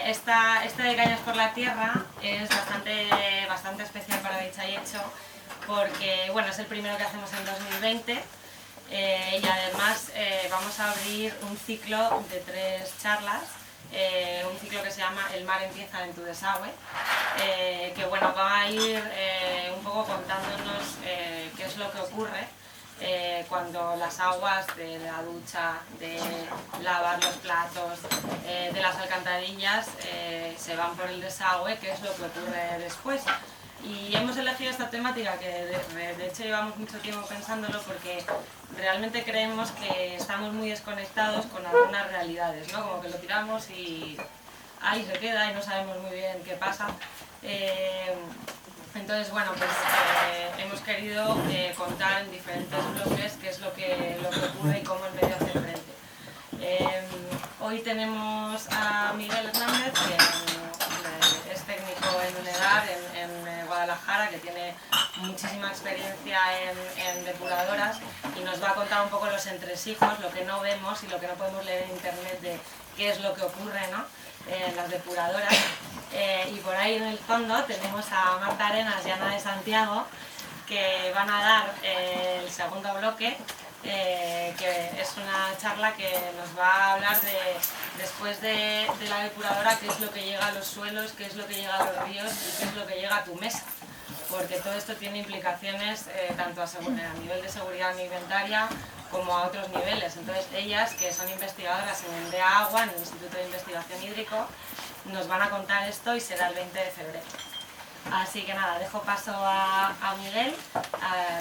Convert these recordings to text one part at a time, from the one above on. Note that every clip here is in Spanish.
Este de Cañas por la Tierra es bastante especial para Dicho y Hecho porque bueno, es el primero que hacemos en 2020 y además vamos a abrir un ciclo de 3 charlas, un ciclo que se llama El mar empieza en tu desagüe, que bueno, va a ir un poco contándonos qué es lo que ocurre cuando las aguas de la ducha, de lavar los platos, de las alcantarillas se van por el desagüe, qué es lo que ocurre después. Y hemos elegido esta temática que de hecho llevamos mucho tiempo pensándolo porque realmente creemos que estamos muy desconectados con algunas realidades, ¿no? Como que lo tiramos y ahí se queda y no sabemos muy bien qué pasa. Entonces, bueno, pues hemos querido contar en diferentes bloques qué es lo que ocurre y cómo el medio hace frente. Hoy tenemos a Miguel Hernández, que es técnico en UNEDAR, en Guadalajara, que tiene muchísima experiencia en depuradoras y nos va a contar un poco los entresijos, lo que no vemos y lo que no podemos leer en internet de qué es lo que ocurre, ¿no?, en las depuradoras. Y por ahí en el fondo tenemos a Marta Arenas y Ana de Santiago, que van a dar el segundo bloque, que es una charla que nos va a hablar de, después de la depuradora, qué es lo que llega a los suelos, qué es lo que llega a los ríos y qué es lo que llega a tu mesa, porque todo esto tiene implicaciones tanto a nivel de seguridad alimentaria como a otros niveles. Entonces ellas, que son investigadoras en el DEA Agua, en el Instituto de Investigación Hídrico, nos van a contar esto y será el 20 de febrero. Así que nada, dejo paso a Miguel,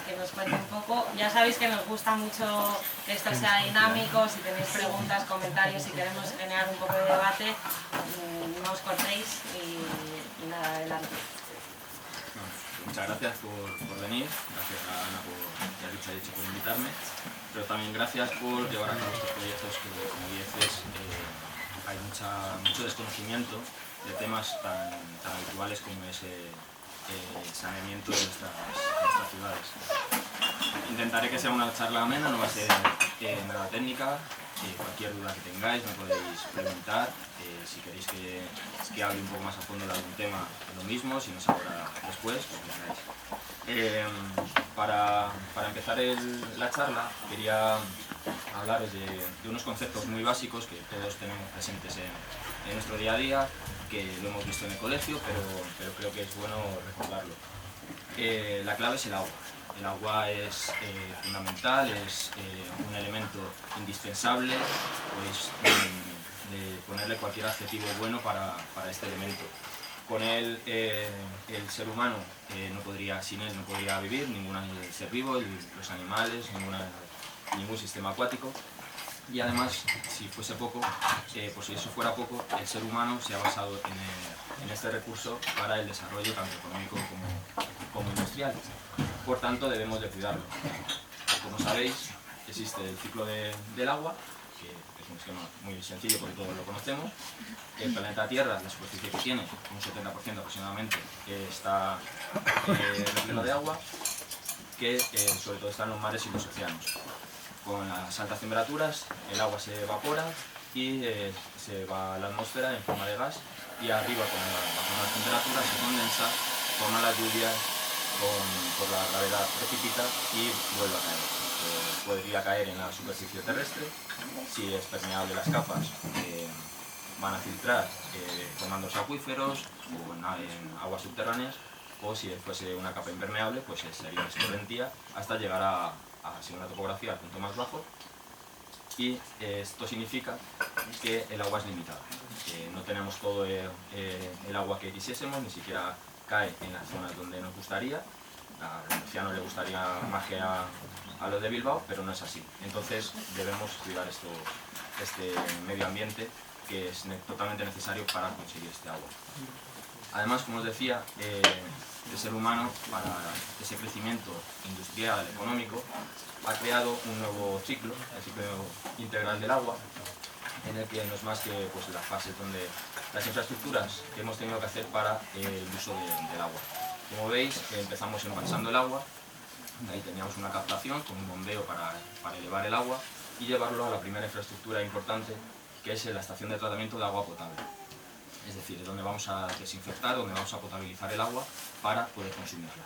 que nos cuente un poco. Ya sabéis que nos gusta mucho que esto sea dinámico, si tenéis preguntas, comentarios, si queremos generar un poco de debate, no os cortéis y nada, adelante. Muchas gracias por venir, gracias a Ana y a Dicho y Hecho por invitarme, pero también gracias por llevar a cabo estos proyectos que, como dices, hay mucho desconocimiento de temas tan habituales como es el saneamiento de nuestras ciudades. Intentaré que sea una charla amena, no va a ser nada técnica. Cualquier duda que tengáis me podéis preguntar. Si queréis que hable un poco más a fondo de algún tema, lo mismo. Si no es ahora, después, lo que queráis. Para empezar la charla, quería hablaros de unos conceptos muy básicos que todos tenemos presentes en nuestro día a día, que lo hemos visto en el colegio, pero creo que es bueno recordarlo. La clave es el agua. El agua es fundamental, es un elemento indispensable, pues de ponerle cualquier adjetivo bueno para este elemento. Con él el ser humano sin él no podría vivir, ningún ser vivo, los animales, ningún sistema acuático. Y además, si fuese poco, pues si eso fuera poco, el ser humano se ha basado en este recurso para el desarrollo tanto económico como industrial. Por tanto, debemos de cuidarlo. Como sabéis, existe el ciclo del agua, que es un esquema muy sencillo porque todos lo conocemos. El planeta Tierra, la superficie que tiene, un 70% aproximadamente, está lleno de agua, que sobre todo está en los mares y los océanos. Con las altas temperaturas, el agua se evapora y se va a la atmósfera en forma de gas, y arriba, bajo las temperaturas, se condensa, forma las lluvias, por la gravedad precipita y vuelve a caer. Podría caer en la superficie terrestre. Si es permeable, las capas van a filtrar formando los acuíferos o en aguas subterráneas, o si fuese una capa impermeable, pues sería una escorrentía hasta llegar a según la topografía, al punto más bajo. Y esto significa que el agua es limitada. No tenemos todo el agua que quisiésemos, ni siquiera cae en las zonas donde nos gustaría. A Murciano le gustaría más que a los de Bilbao, pero no es así. Entonces debemos cuidar este medio ambiente, que es totalmente necesario para conseguir este agua. Además, como os decía, el ser humano, para ese crecimiento industrial, económico, ha creado un nuevo ciclo, el ciclo integral del agua, en el que no es más que pues, las fases donde las infraestructuras que hemos tenido que hacer para el uso del agua. Como veis, empezamos embalsando el agua, ahí teníamos una captación con un bombeo para elevar el agua y llevarlo a la primera infraestructura importante, que es la estación de tratamiento de agua potable. es decir, donde vamos a desinfectar, donde vamos a potabilizar el agua para poder consumirla.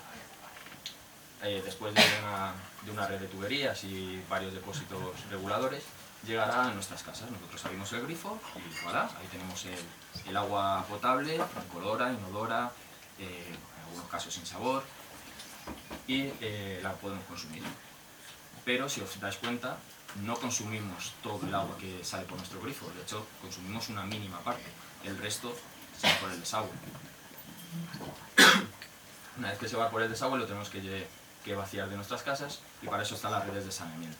Después de una red de tuberías y varios depósitos reguladores, llegará a nuestras casas. Nosotros abrimos el grifo y voilà, ahí tenemos el agua potable, incolora, inodora, en algunos casos sin sabor, y la podemos consumir. Pero si os dais cuenta, no consumimos todo el agua que sale por nuestro grifo, de hecho consumimos una mínima parte, el resto se va por el desagüe. Una vez que se va por el desagüe lo tenemos que vaciar de nuestras casas, y para eso están las redes de saneamiento.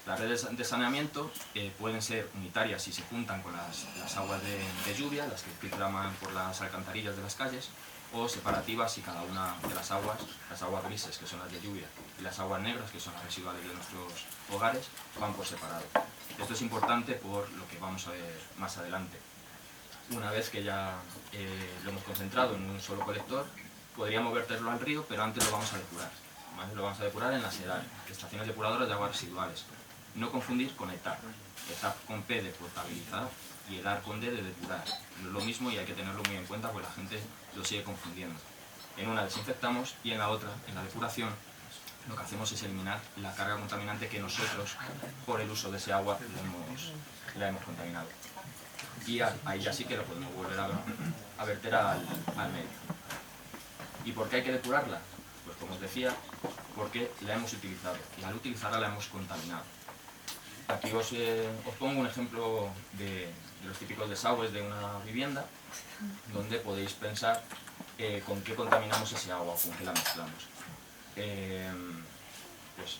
Las redes de saneamiento pueden ser unitarias si se juntan con las aguas de lluvia, las que filtran por las alcantarillas de las calles, o separativas si cada una de las aguas grises, que son las de lluvia, y las aguas negras, que son las residuales de nuestros hogares, van por separado. Esto es importante por lo que vamos a ver más adelante. Una vez que ya lo hemos concentrado en un solo colector, podríamos verterlo al río, pero antes lo vamos a depurar. ¿Vale? Lo vamos a depurar en las EDAR, estaciones depuradoras de aguas residuales. No confundir con ETAP. ETAP con P de potabilizar y EDAR con D de depurar. No es lo mismo y hay que tenerlo muy en cuenta porque la gente lo sigue confundiendo. En una desinfectamos y en la otra, en la depuración, lo que hacemos es eliminar la carga contaminante que nosotros, por el uso de ese agua, la hemos contaminado. Y ahí ya sí que lo podemos volver a verter al medio. ¿Y por qué hay que depurarla? Pues como os decía, porque la hemos utilizado y al utilizarla la hemos contaminado. Aquí os pongo un ejemplo de los típicos desagües de una vivienda, donde podéis pensar con qué contaminamos ese agua o con qué la mezclamos. Pues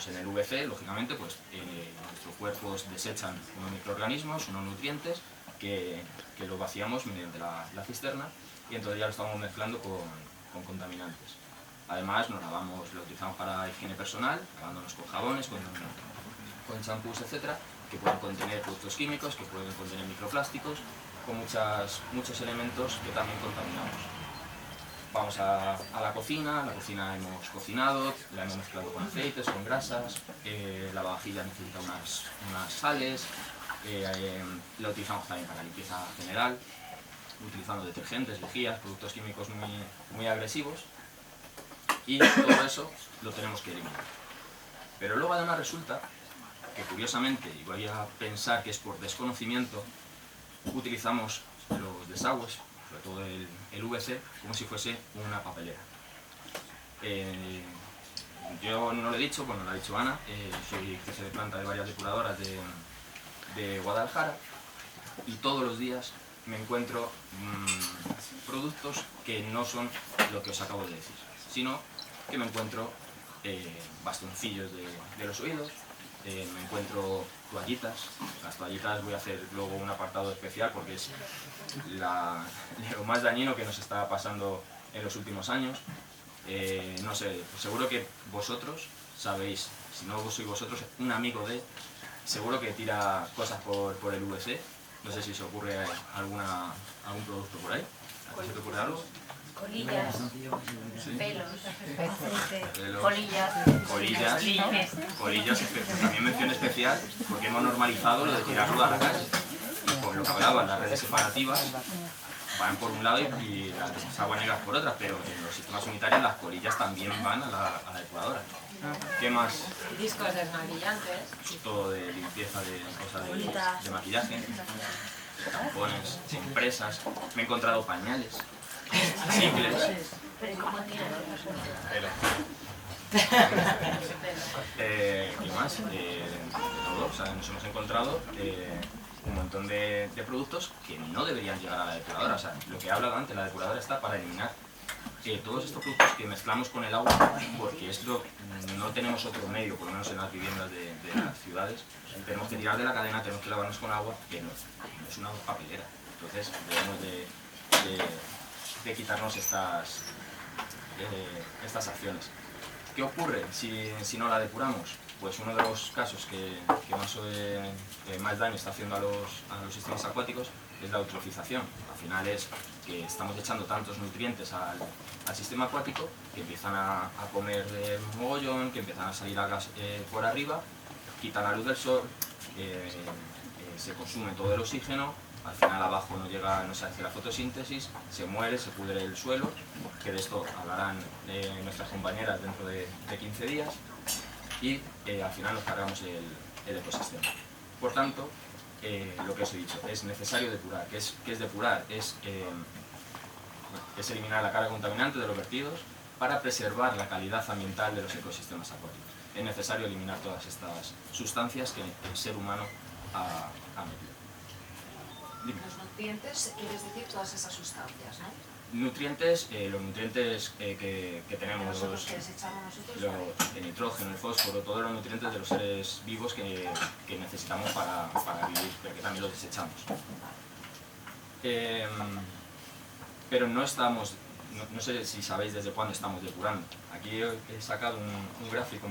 en el VC, lógicamente, pues nuestros cuerpos desechan unos microorganismos, unos nutrientes, que los vaciamos mediante la cisterna, y entonces ya lo estamos mezclando con contaminantes. Además, lo utilizamos para higiene personal, lavándonos con jabones, con champús, etcétera, que pueden contener productos químicos, que pueden contener microplásticos, con muchos elementos que también contaminamos. Vamos a la cocina hemos cocinado, la hemos mezclado con aceites, con grasas, la vajilla necesita unas sales, la utilizamos también para limpieza general, utilizando detergentes, lejías, productos químicos muy agresivos, y todo eso lo tenemos que eliminar. Pero luego además resulta que, curiosamente, y voy a pensar que es por desconocimiento, utilizamos los desagües, sobre todo el VC, como si fuese una papelera. Yo no lo he dicho, bueno, lo ha dicho Ana, soy jefe de planta de varias depuradoras de Guadalajara, y todos los días me encuentro productos que no son lo que os acabo de decir, sino que me encuentro bastoncillos de los oídos, me encuentro toallitas. Las toallitas voy a hacer luego un apartado especial porque es lo más dañino que nos está pasando en los últimos años. No sé, seguro que vosotros sabéis, si no sois vosotros, un amigo seguro que tira cosas por el VC. No sé si os ocurre algún producto por ahí. ¿A ti se te ocurre algo? Colillas, ¿Sí? pelos, Pelos, colillas, también mención especial porque hemos normalizado lo de tirarlo a la calle. Y por lo que hablaban, las redes separativas van por un lado y las aguas negras por otras, pero en los sistemas unitarios las colillas también van a la depuradora. ¿Qué más? Discos desmaquillantes. Todo de limpieza, de cosas de maquillaje, tampones, compresas. Me he encontrado pañales, cicles. ¿Qué más? De todo. O sea, nos hemos encontrado un montón de productos que no deberían llegar a la depuradora. O sea, lo que he hablado antes, la depuradora está para eliminar todos estos productos que mezclamos con el agua, porque esto no tenemos otro medio, por lo menos en las viviendas de las ciudades. Tenemos que tirar de la cadena, tenemos que lavarnos con agua, que no es una papelera. Entonces debemos de quitarnos estas acciones. ¿Qué ocurre si no la depuramos? Pues uno de los casos que más daño está haciendo a los sistemas acuáticos es la eutrofización. Al final es que estamos echando tantos nutrientes al sistema acuático que empiezan a comer mogollón, que empiezan a salir algas por arriba, quitan la luz del sol, se consume todo el oxígeno al final abajo no se hace la fotosíntesis, se muere, se pudre el suelo, que de esto hablarán nuestras compañeras dentro de 15 días, y al final nos cargamos el ecosistema. Por tanto, lo que os he dicho, es necesario depurar. ¿Qué es depurar? Es eliminar la carga contaminante de los vertidos para preservar la calidad ambiental de los ecosistemas acuáticos. Es necesario eliminar todas estas sustancias que el ser humano ha metido. Dime. Los nutrientes, quieres decir todas esas sustancias, ¿no? Nutrientes, los nutrientes que tenemos, Nosotros que desechamos nosotros, el nitrógeno, el fósforo, todos los nutrientes de los seres vivos que necesitamos para vivir, pero que también los desechamos. Pero no estamos, no sé si sabéis desde cuándo estamos depurando. Aquí he sacado un gráfico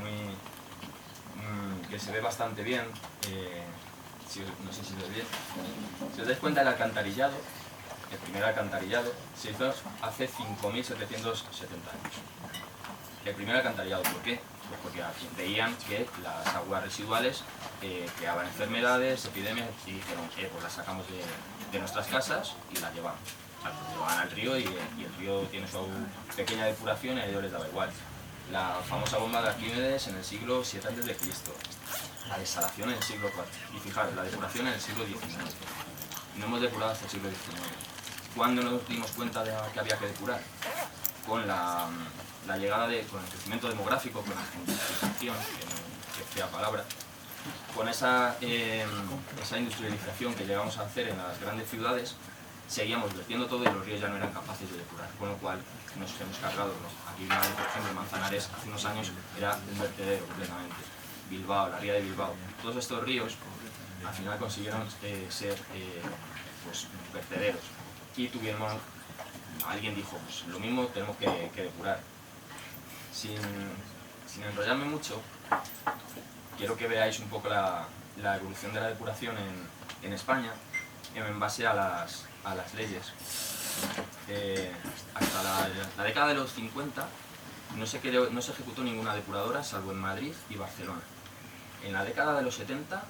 que se ve bastante bien, no sé si se ve bien. Si os dais cuenta, el alcantarillado, el primer alcantarillado, se hizo hace 5.770 años. El primer alcantarillado, ¿por qué? Pues porque veían que las aguas residuales creaban enfermedades, epidemias, y dijeron, pues las sacamos de nuestras casas y las llevamos. Las llevaban al río y el río tiene su pequeña depuración y a ellos les daba igual. La famosa bomba de Arquímedes en el siglo VII a.C., la desalación en el siglo IV, y fijaros, la depuración en el siglo XIX. No hemos depurado hasta el siglo XIX. ¿Cuándo nos dimos cuenta de que había que depurar? Con la llegada con el crecimiento demográfico, con la gentrificación, que fea palabra, con esa industrialización que llegamos a hacer en las grandes ciudades, seguíamos vertiendo todo y los ríos ya no eran capaces de depurar, con lo cual nos hemos cargado. Aquí, por ejemplo, Manzanares, hace unos años era un vertedero completamente. Bilbao, la ría de Bilbao, todos estos ríos al final consiguieron ser pues, vertederos, y alguien dijo, pues lo mismo tenemos que depurar. Sin enrollarme mucho, quiero que veáis un poco la evolución de la depuración en España en base a las leyes. Hasta la década de los 50 no se ejecutó ninguna depuradora salvo en Madrid y Barcelona. En la década de los 70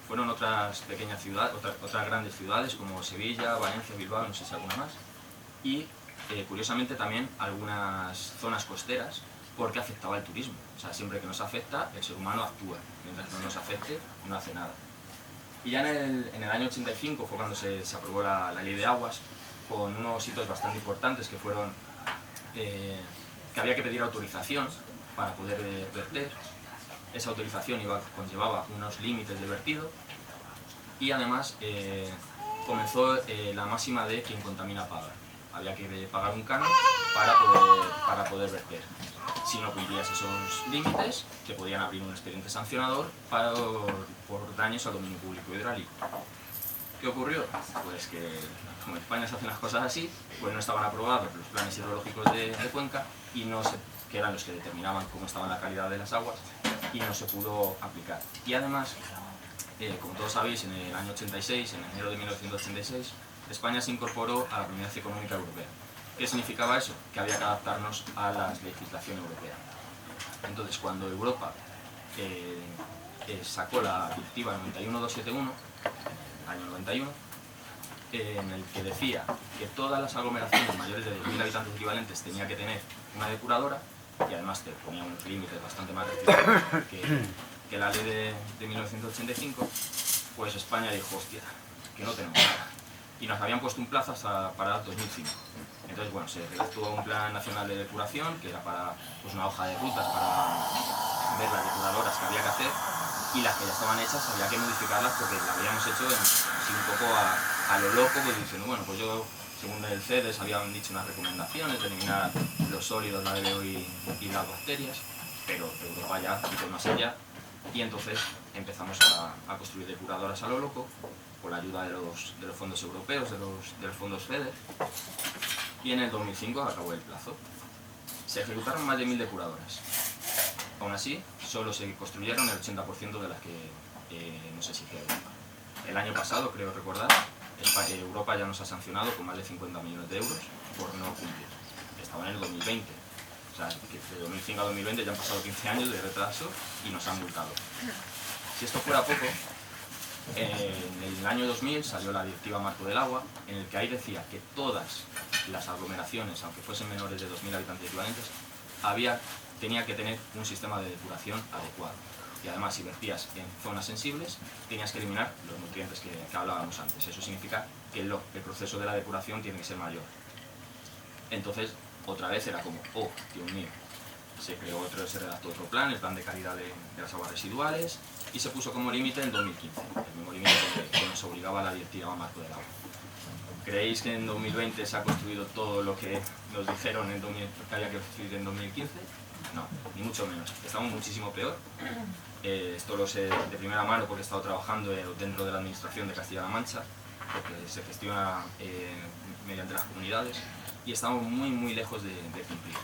fueron otras pequeñas ciudades, otras grandes ciudades como Sevilla, Valencia, Bilbao, no sé si alguna más, y curiosamente también algunas zonas costeras, porque afectaba el turismo. O sea, siempre que nos afecta, el ser humano actúa, mientras que no nos afecte, no hace nada. Y ya en el año 85 fue cuando se aprobó la Ley de Aguas, con unos hitos bastante importantes que fueron que había que pedir autorización para poder verter. Esa autorización conllevaba unos límites de vertido, y además comenzó la máxima de quien contamina paga. Había que pagar un canon para poder verter. Si no cumplías esos límites, te podían abrir un expediente sancionador por daños al dominio público hidráulico. ¿Qué ocurrió? Pues que como en España se hacen las cosas así, pues no estaban aprobados los planes hidrológicos de Cuenca, que eran los que determinaban cómo estaba la calidad de las aguas, y no se pudo aplicar. Y además, como todos sabéis, en el año 86, en enero de 1986, España se incorporó a la Comunidad Económica Europea. ¿Qué significaba eso? Que había que adaptarnos a la legislación europea. Entonces, cuando Europa sacó la directiva 91271, año 91, en el que decía que todas las aglomeraciones mayores de 10.000 habitantes equivalentes tenía que tener una depuradora, y además te ponía unos límites bastante más restrictivos que la ley de 1985, pues España dijo, hostia, que no tenemos nada. Y nos habían puesto un plazo para el 2005. Entonces, bueno, se redactó un plan nacional de depuración, que era pues, una hoja de rutas para ver las depuradoras que había que hacer, y las que ya estaban hechas había que modificarlas porque las habíamos hecho así un poco a lo loco, pues diciendo, bueno, pues yo, según el CEDES, habían dicho unas recomendaciones de eliminar los sólidos, la DLO y las bacterias, pero Europa ya hizo más allá, y entonces empezamos a construir depuradoras a lo loco, con la ayuda de los fondos europeos, de los fondos FEDER, y en el 2005 acabó el plazo. Se ejecutaron más de 1000 depuradoras. Aún así, solo se construyeron el 80% de las que no se exigía Europa. El año pasado, creo recordar, Europa ya nos ha sancionado con más de 50 millones de euros por no cumplir. Estaba en el 2020. O sea, que de 2005 a 2020 ya han pasado 15 años de retraso y nos han multado. Si esto fuera poco, En el año 2000 salió la Directiva Marco del Agua, en el que ahí decía que todas las aglomeraciones, aunque fuesen menores de 2.000 habitantes equivalentes, tenía que tener un sistema de depuración adecuado. Y además, si vertías en zonas sensibles, tenías que eliminar los nutrientes que hablábamos antes. Eso significa que el proceso de la depuración tiene que ser mayor. Entonces, otra vez era como, oh, Dios mío. Se redactó otro plan, el plan de calidad de las aguas residuales, y se puso como límite en 2015, el mismo límite que nos obligaba la Directiva Marco del Agua. ¿Creéis que en 2020 se ha construido todo lo que nos dijeron que había que construir en 2015? No, ni mucho menos. Estamos muchísimo peor. Esto lo sé de primera mano porque he estado trabajando dentro de la Administración de Castilla-La Mancha, porque se gestiona mediante las comunidades, y estamos muy lejos de cumplir.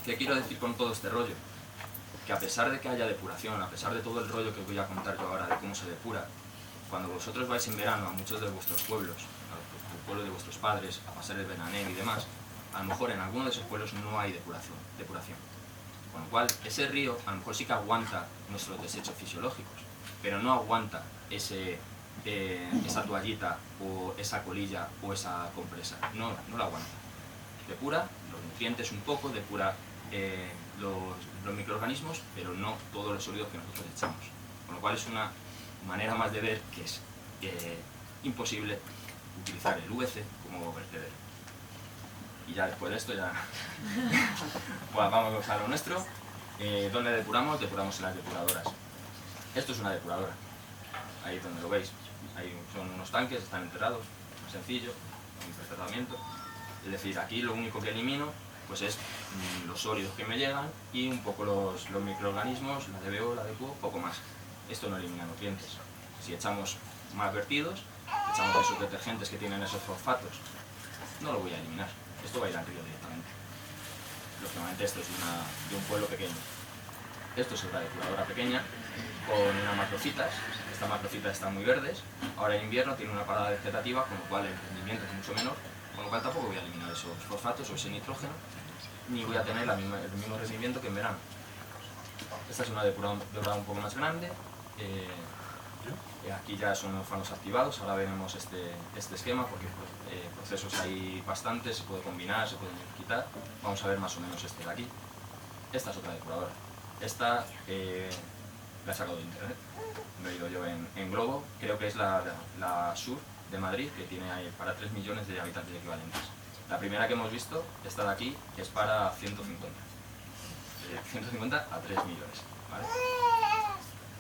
¿Qué quiero decir con todo este rollo? Que a pesar de que haya depuración, a pesar de todo el rollo que os voy a contar yo ahora de cómo se depura, cuando vosotros vais en verano a muchos de vuestros pueblos, al pueblo de vuestros padres, a pasar el veraneo y demás, a lo mejor en alguno de esos pueblos no hay depuración. Con lo cual, ese río a lo mejor sí que aguanta nuestros desechos fisiológicos, pero no aguanta esa toallita o esa colilla o esa compresa. No la aguanta. Depura los nutrientes un poco, depura los microorganismos, pero no todos los sólidos que nosotros echamos. Con lo cual es una manera más de ver que es imposible utilizar el VC como vertedero. Y ya después de esto ya bueno, vamos a lo nuestro. ¿Dónde depuramos? Depuramos en las depuradoras. Esto es una depuradora, ahí donde lo veis. Ahí son unos tanques, están enterrados, sencillo, un tratamiento. Es decir, aquí lo único que elimino pues es los sólidos que me llegan y un poco los microorganismos, la DBO, la DQO, poco más. Esto no elimina nutrientes. Si echamos más vertidos, echamos esos detergentes que tienen esos fosfatos, no lo voy a eliminar. Esto va a ir al río directamente. Lógicamente esto es de un pueblo pequeño. Esto es otra depuradora pequeña con unas macrocitas. Estas macrocitas están muy verdes. Ahora en invierno tiene una parada vegetativa, con lo cual el rendimiento es mucho menor. Con lo cual tampoco voy a eliminar esos fosfatos o ese nitrógeno, ni voy a tener el mismo rendimiento que en verano. Esta es una depuradora un poco más grande. Aquí ya son los fangos activados. Ahora veremos este esquema porque procesos hay bastantes, se puede combinar, se pueden quitar. Vamos a ver más o menos este de aquí. Esta es otra depuradora. Esta la he sacado de internet, lo he ido yo en Globo. Creo que es la Sur de Madrid, que tiene ahí para 3 millones de habitantes equivalentes. La primera que hemos visto, esta de aquí, es para 150. De 150 a 3 millones. ¿Vale?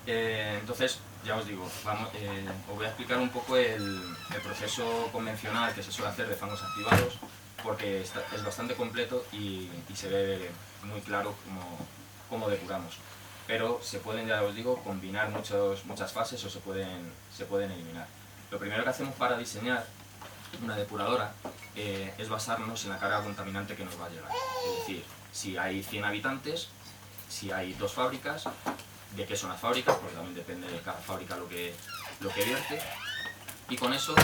Entonces, ya os digo, os voy a explicar un poco el proceso convencional que se suele hacer de fangos activados, porque es bastante completo y se ve muy claro cómo depuramos. Pero se pueden, ya os digo, combinar muchas fases o se pueden eliminar. Lo primero que hacemos para diseñar una depuradora es basarnos en la carga contaminante que nos va a llegar. Es decir, si hay 100 habitantes, si hay 2 fábricas, de qué son las fábricas, porque también depende de cada fábrica lo que vierte, y con eso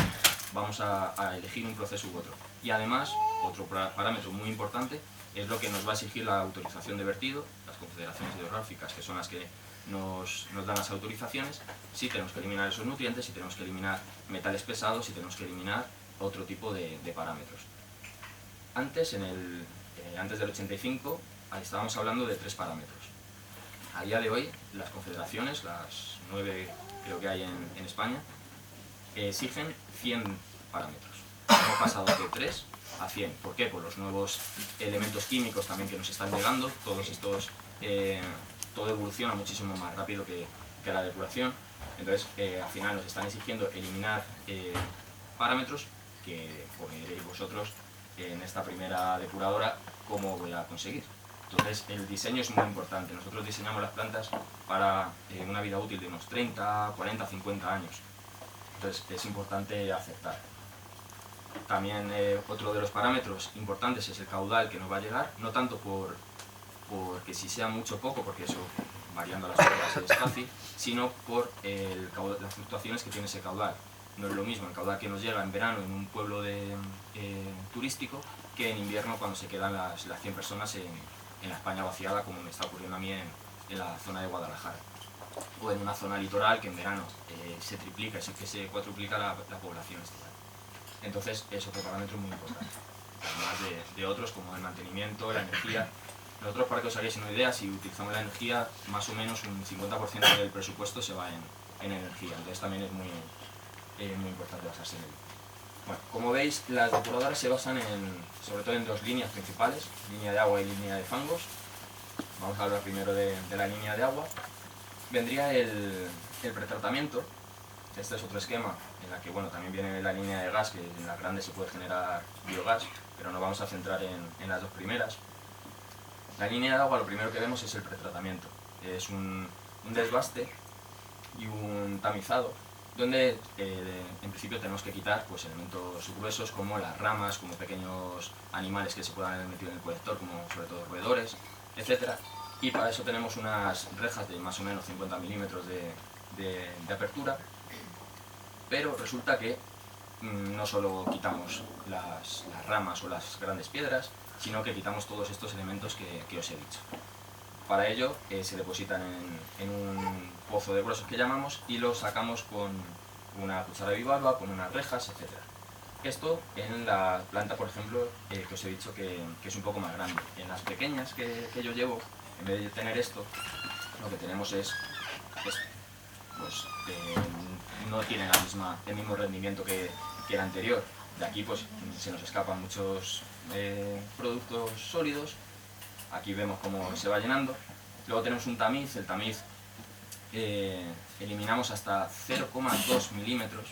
vamos a elegir un proceso u otro. Y además, otro parámetro muy importante es lo que nos va a exigir la autorización de vertido, las confederaciones hidrográficas, que son las que nos dan las autorizaciones, si tenemos que eliminar esos nutrientes, si tenemos que eliminar metales pesados, si tenemos que eliminar otro tipo de parámetros. Antes del 85, estábamos hablando de 3 parámetros. A día de hoy, las confederaciones, las 9 creo que hay en España, exigen 100 parámetros. Hemos pasado de 3 a 100. ¿Por qué? Por los nuevos elementos químicos también que nos están llegando. Todos estos, todo evoluciona muchísimo más rápido que la depuración. Entonces, al final nos están exigiendo eliminar parámetros que veréis vosotros en esta primera depuradora cómo voy a conseguir. Entonces, el diseño es muy importante. Nosotros diseñamos las plantas para una vida útil de unos 30, 40, 50 años. Entonces, es importante aceptar. También otro de los parámetros importantes es el caudal que nos va a llegar, no tanto porque si sea mucho o poco, porque eso variando las horas es fácil, sino por las fluctuaciones que tiene ese caudal. No es lo mismo el caudal que nos llega en verano en un pueblo turístico que en invierno cuando se quedan las 100 personas en la España vaciada, como me está ocurriendo a mí en la zona de Guadalajara. o en una zona litoral que en verano se triplica, que se cuadruplica la población estival. Entonces es otro parámetro muy importante, además de otros como el mantenimiento, la energía. Nosotros, para que os hagáis una idea, si utilizamos la energía, más o menos un 50% del presupuesto se va en energía, entonces también es muy importante basarse en ello. Bueno, como veis, las depuradoras se basan sobre todo en dos líneas principales, línea de agua y línea de fangos. Vamos a hablar primero de la línea de agua. Vendría el pretratamiento. Este es otro esquema en la que también viene la línea de gas, que en las grandes se puede generar biogás, pero nos vamos a centrar en las dos primeras. La línea de agua, lo primero que vemos es el pretratamiento. Es un desbaste y un tamizado, donde en principio tenemos que quitar elementos gruesos como las ramas, como pequeños animales que se puedan haber metido en el colector, como sobre todo roedores, etc. Y para eso tenemos unas rejas de más o menos 50 milímetros de apertura, pero resulta que no solo quitamos las ramas o las grandes piedras, sino que quitamos todos estos elementos que os he dicho. Para ello se depositan en un pozo de huesos que llamamos y los sacamos con una cuchara de bivalva, con unas rejas, etc. Esto en la planta, por ejemplo, que os he dicho que es un poco más grande. En las pequeñas que yo llevo, en vez de tener esto, lo que tenemos es esto. No tiene el mismo rendimiento que el anterior. De aquí se nos escapan muchos productos sólidos. Aquí vemos cómo se va llenando. Luego tenemos un tamiz. El tamiz eliminamos hasta 0,2 milímetros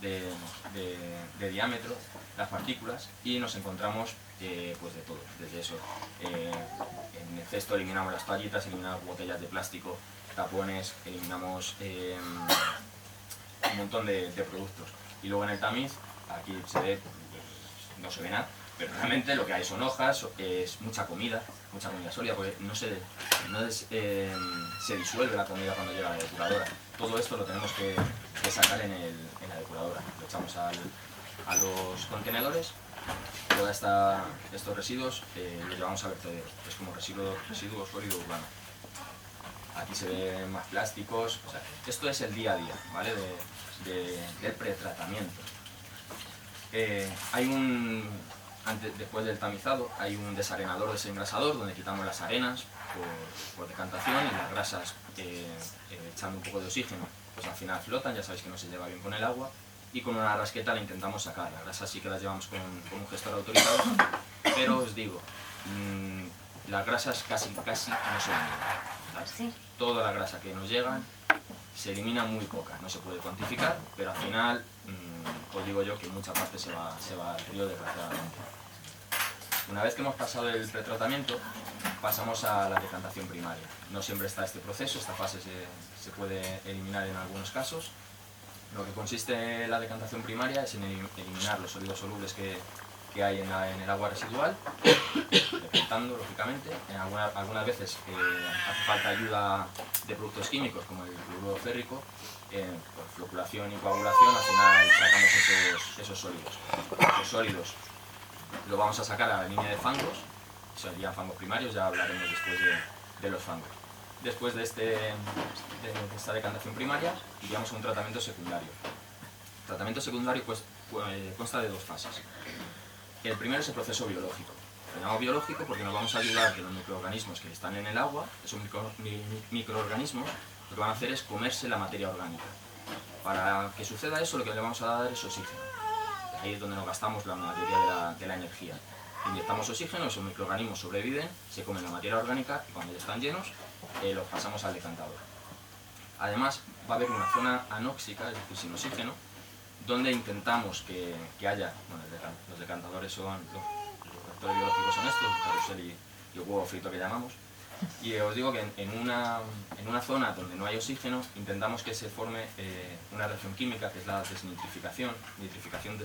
de diámetro las partículas y nos encontramos de todo, desde eso. En el cesto eliminamos las toallitas, eliminamos botellas de plástico, tapones, eliminamos un montón de productos. Y luego en el tamiz, aquí se ve, no se ve nada, pero realmente lo que hay son hojas, es mucha comida sólida, porque no se disuelve la comida cuando llega a la depuradora. Todo esto lo tenemos que sacar en la depuradora. Lo echamos a los contenedores, todos estos residuos los llevamos a vertederos, es como residuo sólido urbano. Aquí se ven más plásticos, esto es el día a día, ¿vale? del pretratamiento. Después del tamizado hay un desarenador, desengrasador, donde quitamos las arenas por decantación y las grasas echando un poco de oxígeno, al final flotan, ya sabéis que no se lleva bien con el agua, y con una rasqueta la intentamos sacar. Las grasas sí que las llevamos con un gestor autorizado, pero os digo, las grasas casi no se eliminan. ¿Sí? Toda la grasa que nos llega se elimina muy poca, no se puede cuantificar, pero al final os digo yo que mucha parte se va al río, desgraciadamente. Una vez que hemos pasado el pretratamiento, pasamos a la decantación primaria. No siempre está este proceso, esta fase se puede eliminar en algunos casos. Lo que consiste en la decantación primaria es en eliminar los sólidos solubles que hay en el agua residual, decantando, lógicamente. Algunas veces hace falta ayuda de productos químicos, como el cloruro férrico. Por floculación y coagulación, al final sacamos esos sólidos. Los sólidos los vamos a sacar a la línea de fangos, serían fangos primarios, ya hablaremos después de los fangos. Después de esta decantación primaria, iríamos a un tratamiento secundario. El tratamiento secundario consta de dos fases. El primero es el proceso biológico. Lo llamamos biológico porque nos vamos a ayudar a que los microorganismos que están en el agua, esos microorganismos, lo que van a hacer es comerse la materia orgánica. Para que suceda eso, lo que le vamos a dar es oxígeno. Ahí es donde nos gastamos la mayoría de la energía. Inyectamos oxígeno, esos microorganismos sobreviven, se comen la materia orgánica y cuando ya están llenos, los pasamos al decantador. Además, va a haber una zona anóxica, es decir, sin oxígeno, donde intentamos que haya, los decantadores son, los reactores biológicos son estos, el carrusel y el huevo frito que llamamos. Y os digo que en una zona donde no hay oxígeno, intentamos que se forme una reacción química, que es la desnitrificación, desnitrificación,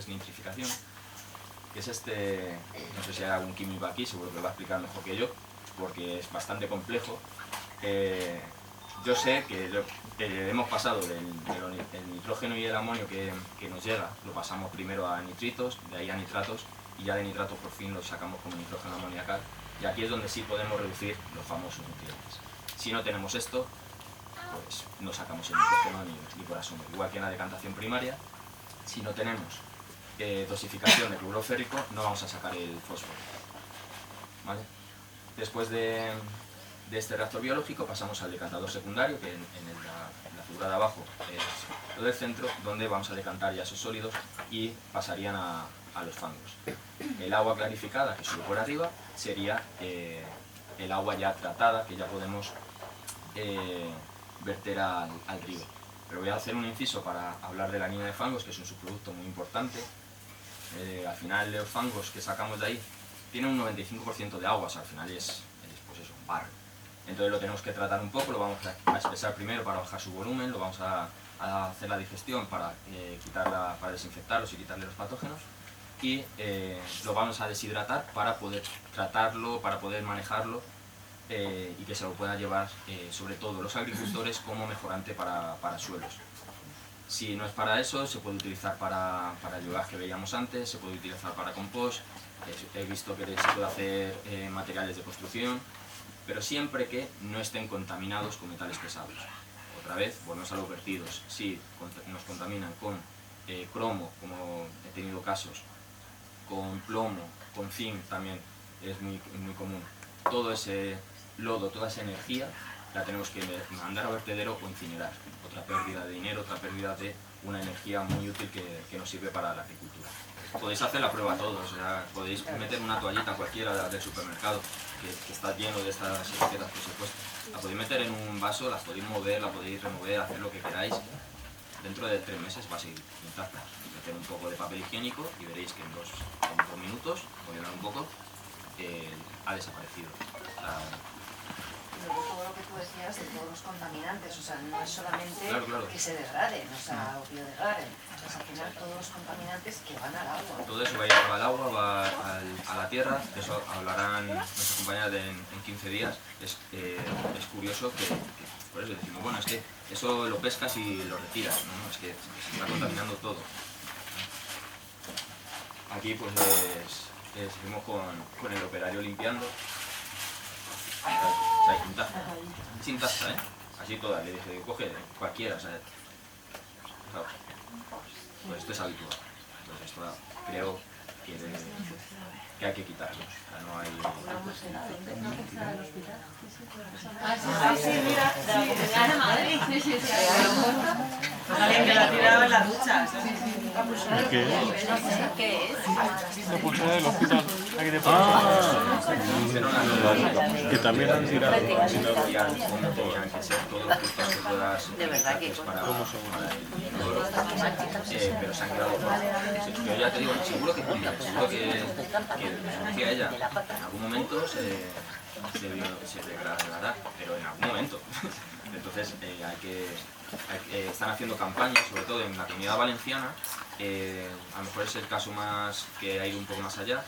que es no sé si hay algún químico aquí, seguro que lo va a explicar mejor que yo, porque es bastante complejo. Yo sé que hemos pasado del nitrógeno y el amonio que nos llega, lo pasamos primero a nitritos, de ahí a nitratos, y ya de nitratos por fin lo sacamos como nitrógeno amoniacal. Y aquí es donde sí podemos reducir los famosos nutrientes. Si no tenemos esto, pues no sacamos el nitrógeno ni por asomo. Igual que en la decantación primaria, si no tenemos dosificación de cloruro férrico, no vamos a sacar el fósforo. ¿Vale? Después de este reactor biológico pasamos al decantador secundario, que en la figura de abajo es lo del centro, donde vamos a decantar ya esos sólidos y pasarían a los fangos. El agua clarificada que sube por arriba sería el agua ya tratada, que ya podemos verter al río. Pero voy a hacer un inciso para hablar de la harina de fangos, que es un subproducto muy importante. Al final los fangos que sacamos de ahí tienen un 95% de agua, o sea, al final es pues eso, un barro. Entonces lo tenemos que tratar un poco, lo vamos a espesar primero para bajar su volumen, lo vamos a hacer la digestión para desinfectarlos y quitarle los patógenos, y lo vamos a deshidratar para poder tratarlo, para poder manejarlo y que se lo puedan llevar sobre todo los agricultores como mejorante para suelos. Si no es para eso, se puede utilizar para el biogás que veíamos antes, se puede utilizar para compost, he visto que se puede hacer materiales de construcción, pero siempre que no estén contaminados con metales pesados. Otra vez, volvemos a los vertidos. Si nos contaminan con cromo, como he tenido casos, con plomo, con zinc también es muy común, todo ese lodo, toda esa energía la tenemos que mandar a vertedero o incinerar. Otra pérdida de dinero, otra pérdida de una energía muy útil que nos sirve para la agricultura. Podéis hacer la prueba todos, o sea, podéis meter una toallita cualquiera del supermercado que está lleno de estas etiquetas que os he puesto. La podéis meter en un vaso, las podéis mover, la podéis remover, hacer lo que queráis. Dentro de 3 meses va a seguir intacta. Meter un poco de papel higiénico y veréis que en dos minutos, moverla un poco, ha desaparecido. Luego todo lo que tú decías de todos los contaminantes, o sea, no es solamente Claro. que se degraden, o sea, o biodegraden, o sea, al final todos los contaminantes que van al agua. Todo eso va a ir al agua, va a la tierra, de eso hablarán nuestras compañeras en 15 días. Es curioso que por eso decimos, bueno, es que eso lo pescas y lo retiras, ¿no? Es que se está contaminando todo. Aquí pues seguimos con el operario limpiando. O sea, sin taza, ¿eh? Así todas, le dije, coge cualquiera, o sea, claro. Pues esto es habitual. Entonces esto creo que hay que quitarlo. O sea, no hay... Sí, mira, alguien que la ha tirado en la ducha. ¿Qué es? La pulsera del hospital. Aquí de que también han tirado. De verdad que pero se han quedado fuera. Yo ya te digo, seguro que decía ella, en algún momento se degradará, pero en algún momento. Entonces están haciendo campañas, sobre todo en la Comunidad Valenciana, a lo mejor es el caso más que ha ido un poco más allá,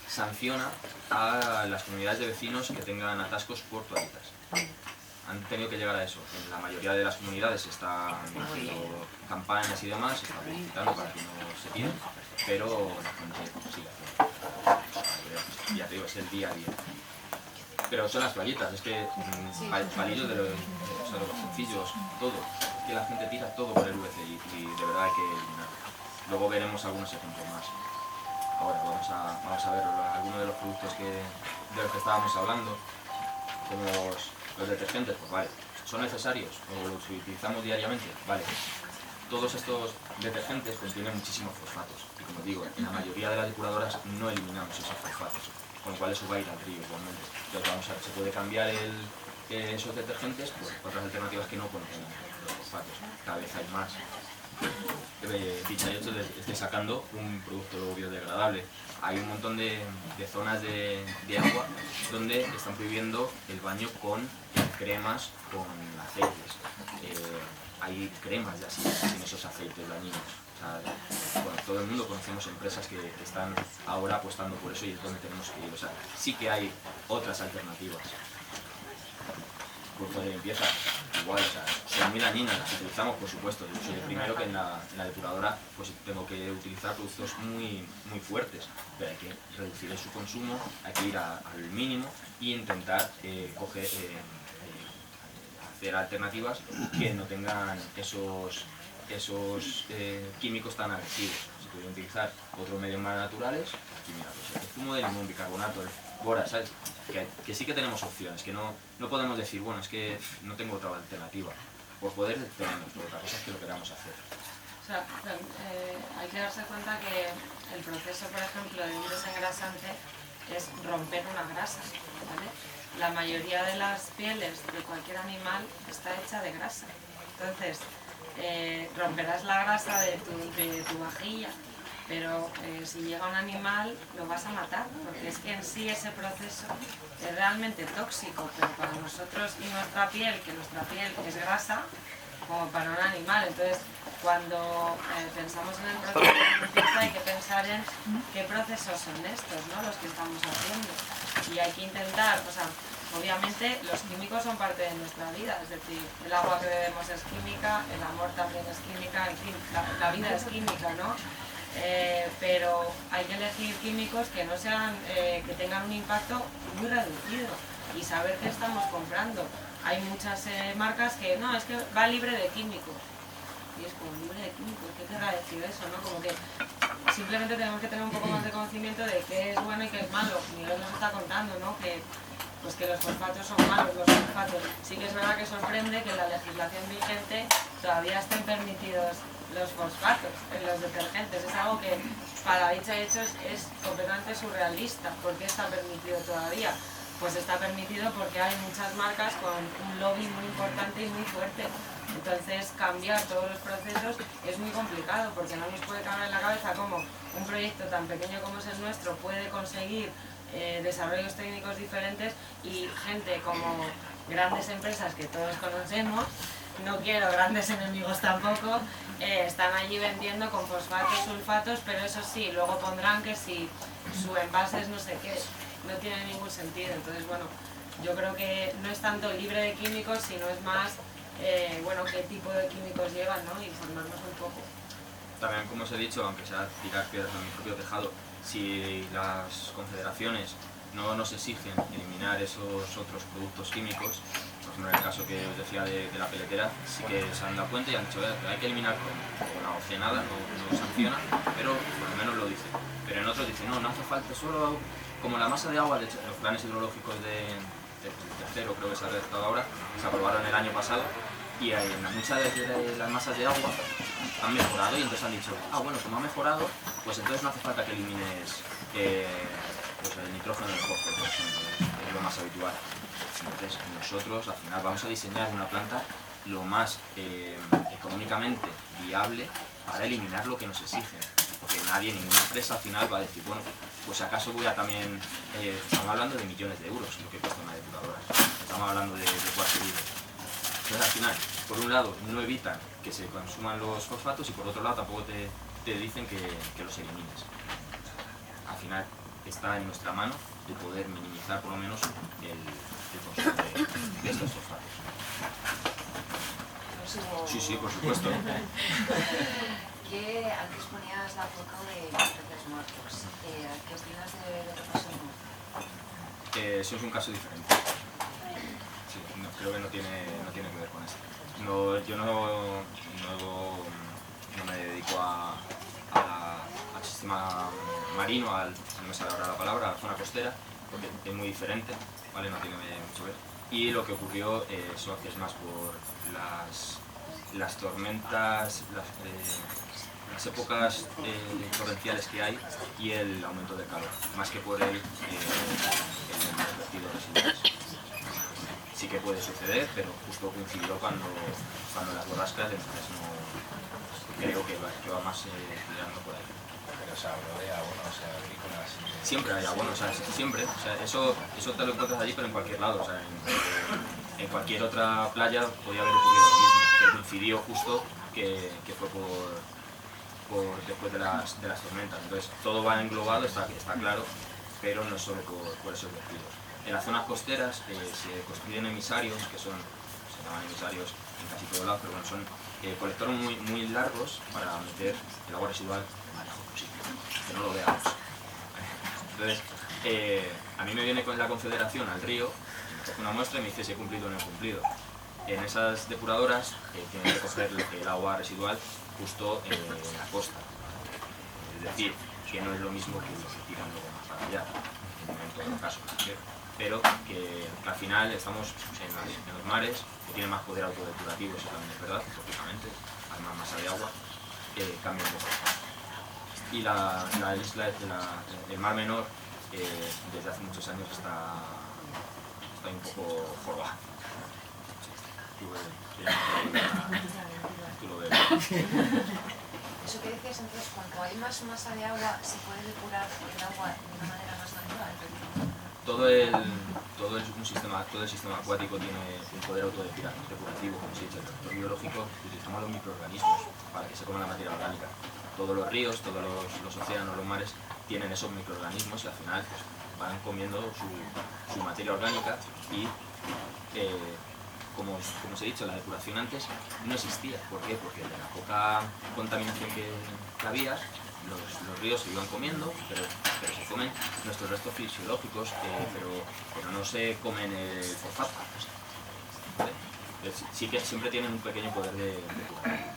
sanciona a las comunidades de vecinos que tengan atascos por toallitas. Han tenido que llegar a eso. En la mayoría de las comunidades se están haciendo campañas y demás, se está publicitando para que no se tiren, pero la gente sigue haciendo. Ya te digo, es el día a día. Pero son las toallitas, es que palillos de los sencillos, todo. Que la gente tira todo por el VC y de verdad hay que eliminar. Luego veremos algunos ejemplos más. Ahora vamos a ver algunos de los productos de los que estábamos hablando, como los detergentes, pues vale, ¿son necesarios o los utilizamos diariamente? Vale. Todos estos detergentes contienen muchísimos fosfatos y como digo, en la mayoría de las depuradoras no eliminamos esos fosfatos, con lo cual eso va a ir al río igualmente. Entonces se puede cambiar esos detergentes por otras alternativas que no contienen los fosfatos, cada vez hay más. Dicha y hecho, estoy sacando un producto biodegradable. Hay un montón de zonas de agua donde están prohibiendo el baño con cremas, con aceites. Hay cremas ya sin esos aceites dañinos. O sea, bueno, todo el mundo conocemos empresas que están ahora apostando por eso y es donde tenemos que ir. O sea, sí que hay otras alternativas. Productos de limpieza, igual, o sea, son muy dañinas, las utilizamos por supuesto. Yo soy el primero que en la depuradora pues tengo que utilizar productos muy fuertes, pero hay que reducir su consumo, hay que ir al mínimo e intentar hacer alternativas que no tengan esos químicos tan agresivos. Se pueden utilizar otros medios más naturales. Aquí mira, pues el zumo de limón, bicarbonato, el bora, ¿sabes? Que sí que tenemos opciones, que no podemos decir, bueno, es que no tengo otra alternativa. Por poder tenemos, por otra cosa es que lo queramos hacer. O sea, hay que darse cuenta que el proceso, por ejemplo, de un desengrasante es romper una grasa, ¿vale? La mayoría de las pieles de cualquier animal está hecha de grasa. Entonces, romperás la grasa de tu vajilla, pero si llega un animal lo vas a matar, porque es que en sí ese proceso es realmente tóxico, pero para nosotros y nuestra piel, que nuestra piel es grasa, como para un animal. Entonces, cuando pensamos en el proceso de limpieza hay que pensar en qué procesos son estos, ¿no? Los que estamos haciendo. Y hay que intentar, o sea, obviamente los químicos son parte de nuestra vida, es decir, el agua que bebemos es química, el amor también es química, en fin, la vida es química, ¿no? Pero hay que elegir químicos que no sean, que tengan un impacto muy reducido y saber qué estamos comprando. Hay muchas marcas que no, es que va libre de químicos. Y es como libre de químicos, ¿qué querrá decir eso, no? Como que simplemente tenemos que tener un poco más de conocimiento de qué es bueno y qué es malo. Miguel nos está contando, ¿no? Que los fosfatos son malos, los fosfatos. Sí que es verdad que sorprende que en la legislación vigente todavía estén permitidos los fosfatos en los detergentes. Es algo que para dicho hecho es completamente surrealista. ¿Por qué está permitido todavía? Pues está permitido porque hay muchas marcas con un lobby muy importante y muy fuerte. Entonces cambiar todos los procesos es muy complicado porque no nos puede caber en la cabeza cómo un proyecto tan pequeño como es el nuestro puede conseguir desarrollos técnicos diferentes y gente como grandes empresas que todos conocemos, no quiero grandes enemigos tampoco, están allí vendiendo con fosfatos, sulfatos, pero eso sí, luego pondrán que si su envase es no sé qué, no tiene ningún sentido. Entonces, bueno, yo creo que no es tanto libre de químicos, sino es más, bueno, qué tipo de químicos llevan, ¿no? Y informarnos un poco. También, como os he dicho, aunque sea tirar piedras en mi propio tejado, si las confederaciones no nos exigen eliminar esos otros productos químicos, por ejemplo en el caso que os decía de la peletera, sí que se han dado cuenta y han dicho que hay que eliminar con la ocenada, no sanciona, pero por lo menos lo dicen. Pero en otros dicen, no hace falta, solo como la masa de agua, de hecho, los planes hidrológicos del tercero, creo que se ha redactado ahora, se aprobaron el año pasado, y muchas de las masas de agua han mejorado y entonces han dicho, bueno, como ha mejorado, pues entonces no hace falta que elimines pues el nitrógeno del fósforo, por ejemplo, es lo más habitual. Entonces nosotros al final vamos a diseñar una planta lo más económicamente viable para eliminar lo que nos exigen, porque nadie, ninguna empresa al final va a decir, bueno, pues acaso voy a también, estamos hablando de millones de euros lo que cuesta una depuradora, estamos hablando de cuarto libro. Entonces al final, por un lado no evitan que se consuman los fosfatos y por otro lado tampoco te dicen que los elimines. Al final está en nuestra mano el poder minimizar por lo menos el consumo de estos fosfatos. Sí, por supuesto. Que antes ponías la foto de los peces muertos. ¿Qué opinas de otro caso muerto? Eso es un caso diferente. Sí, creo que no tiene que ver con esto. Yo no me dedico al sistema marino, no me sale ahora la palabra, a la zona costera, porque es muy diferente, ¿vale? No tiene mucho que ver. Y lo que ocurrió es más por las tormentas, las épocas torrenciales que hay y el aumento del calor, más que por el vertido de residuos. Sí que puede suceder, pero justo coincidió cuando las borrascas, entonces no creo que va más tirando por ahí. Pero se habló de abonos agrícolas. Siempre hay abonos, o sea, siempre. O sea, eso te lo encuentras allí, pero en cualquier lado. O sea, en cualquier otra playa podía haber ocurrido lo mismo, pero coincidió justo que fue por después de las tormentas. Entonces todo va englobado, está claro, pero no solo por esos vertidos. En las zonas costeras se construyen emisarios, que se llaman emisarios en casi todos lados, pero bueno, son colectores muy largos para meter el agua residual lo más lejos posible, que no lo veamos. Entonces, a mí me viene con la confederación al río, me coge una muestra y me dice si he cumplido o no he cumplido. en esas depuradoras tienen que coger el agua residual justo en la costa. Es decir, que no es lo mismo que lo que tiran luego más para allá, en todos los casos. Pero que al final estamos en los mares, que tienen más poder autodepurativo, eso también es verdad, lógicamente, hay más masa de agua, cambia un poco. Y la isla, el Mar Menor, desde hace muchos años está un poco jorobada. Tú lo ves. Eso que decías entonces, cuando hay más masa de agua, se puede depurar el agua de una manera más natural. Todo el sistema acuático tiene un poder autodepurativo, como se dice, el reactor biológico, utilizamos los microorganismos para que se coman la materia orgánica. Todos los ríos, todos los océanos, los mares tienen esos microorganismos y al final pues, van comiendo su materia orgánica y como os he dicho, la depuración antes no existía. ¿Por qué? Porque de la poca contaminación que había, los ríos se iban comiendo, pero se comen nuestros restos fisiológicos, pero no se comen el fosfato. ¿Vale? Sí que siempre tienen un pequeño poder de depurar.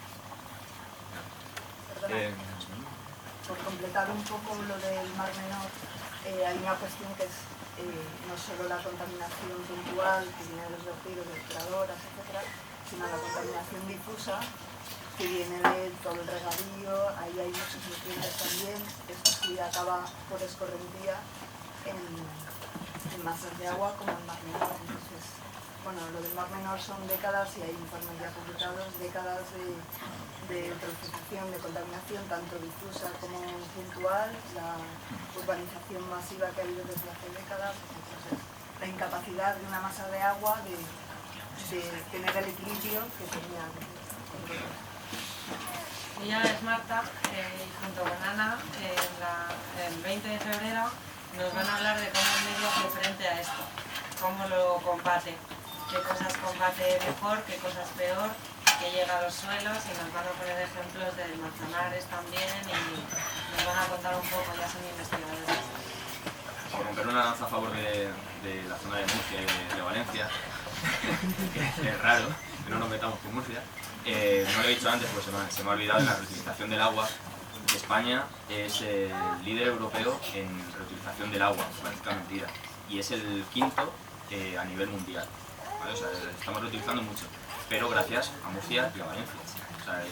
Por completar un poco lo del Mar Menor, hay una cuestión que es no solo la contaminación puntual que viene de los vertidos, de depuradoras, etc., sino la contaminación difusa que viene de todo el regadío. Ahí hay muchos nutrientes también. Esto sí acaba por escorrentía en masas de agua como el Mar Menor. Entonces, bueno, lo del Mar Menor son décadas, y hay informes ya publicados, décadas de eutrofización, de contaminación, tanto difusa como puntual, la urbanización masiva que ha habido desde hace décadas. Entonces, la incapacidad de una masa de agua de tener el equilibrio que tenía antes. Ella es Marta, y junto con Ana, el 20 de febrero nos van a hablar de cómo el medio hace frente a esto, cómo lo combate, qué cosas combate mejor, qué cosas peor, que llega a los suelos, y nos van a poner ejemplos del Manzanares también, y nos van a contar un poco, ya son investigadores. Por romper una lanza a favor de la zona de Murcia y de Valencia, que es raro que no nos metamos con Murcia, no lo he dicho antes porque se me ha olvidado, en la reutilización del agua. España es el líder europeo en reutilización del agua, parezca mentira, y es el quinto a nivel mundial. ¿Vale? O sea, estamos reutilizando mucho, pero gracias a Murcia y a Valencia. O sea,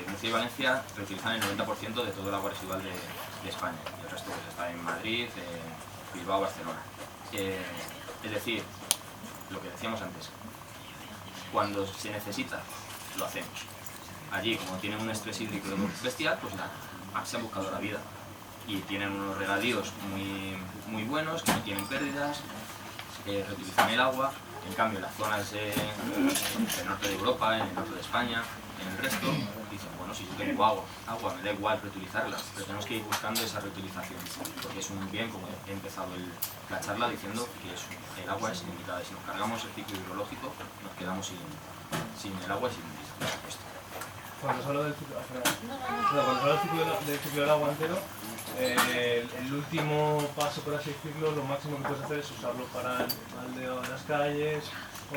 Murcia y Valencia reutilizan el 90% de todo el agua residual de España, y el resto pues, está en Madrid, en Bilbao, Barcelona. Es decir, lo que decíamos antes, cuando se necesita, lo hacemos. Allí, como tienen un estrés hídrico bestial, pues se han buscado la vida. Y tienen unos regadíos muy buenos, que no tienen pérdidas, reutilizan el agua. En cambio, en las zonas del norte de Europa, en el norte de España, en el resto, dicen, bueno, si yo tengo agua, me da igual reutilizarla, pero tenemos que ir buscando esa reutilización, porque es un bien, como he empezado la charla diciendo, que el agua es ilimitada, y si nos cargamos el ciclo hidrológico, nos quedamos sin el agua y sin el supuesto. Cuando se habla del ciclo del agua entero, el último paso, por así decirlo, lo máximo que puedes hacer es usarlo para el baldeo de las calles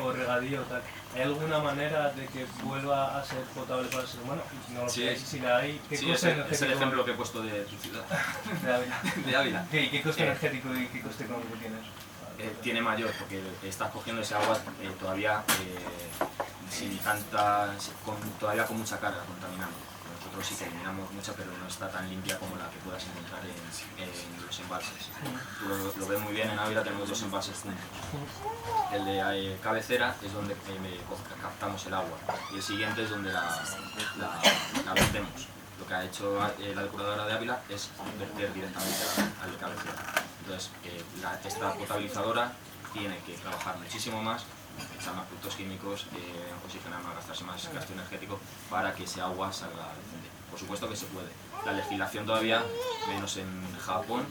o regadío o tal. ¿Hay alguna manera de que vuelva a ser potable para el ser humano? No lo sé, si la hay, ¿qué coste energético? Es el ejemplo que he puesto de tu ciudad. De Ávila. De Ávila. ¿Qué coste energético y qué coste económico tienes? Tiene mayor, porque estás cogiendo ese agua todavía todavía con mucha carga, contaminando. Nosotros sí que eliminamos mucha, pero no está tan limpia como la que puedas encontrar en los embalses. Tú lo ves muy bien, en Ávila tenemos dos embalses juntos. El de cabecera es donde captamos el agua, y el siguiente es donde la vertemos. Lo que ha hecho la depuradora de Ávila es verter directamente al de cabecera. Entonces, esta potabilizadora tiene que trabajar muchísimo más, echar más productos químicos, oxigenar más, gastarse más gasto energético para que ese agua salga decente. Por supuesto que se puede. La legislación todavía, menos en Japón,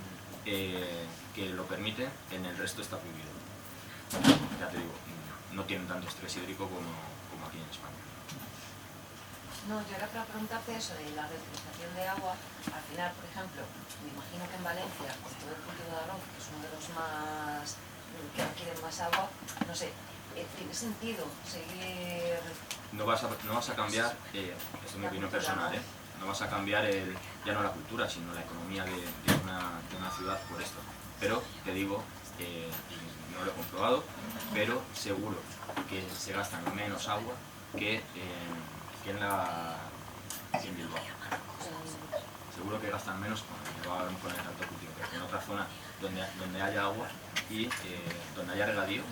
que lo permite, en el resto está prohibido. Ya te digo, no tienen tanto estrés hídrico como aquí en España. No, yo era para preguntarte eso de la reutilización de agua. Al final, por ejemplo, me imagino que en Valencia, con todo el cultivo de arroz, que es uno de los más que requieren más agua, no sé, ¿tiene sentido seguir...? No vas a cambiar, esto es mi opinión personal, no vas a cambiar ya no la cultura, sino la economía de una ciudad por esto. Pero te digo, no lo he comprobado, pero seguro que se gasta menos agua que en Bilbao. Seguro que gastan menos, Bilbao a lo mejor en el alto cultivo, pero en otra zona donde haya agua y donde haya regadío,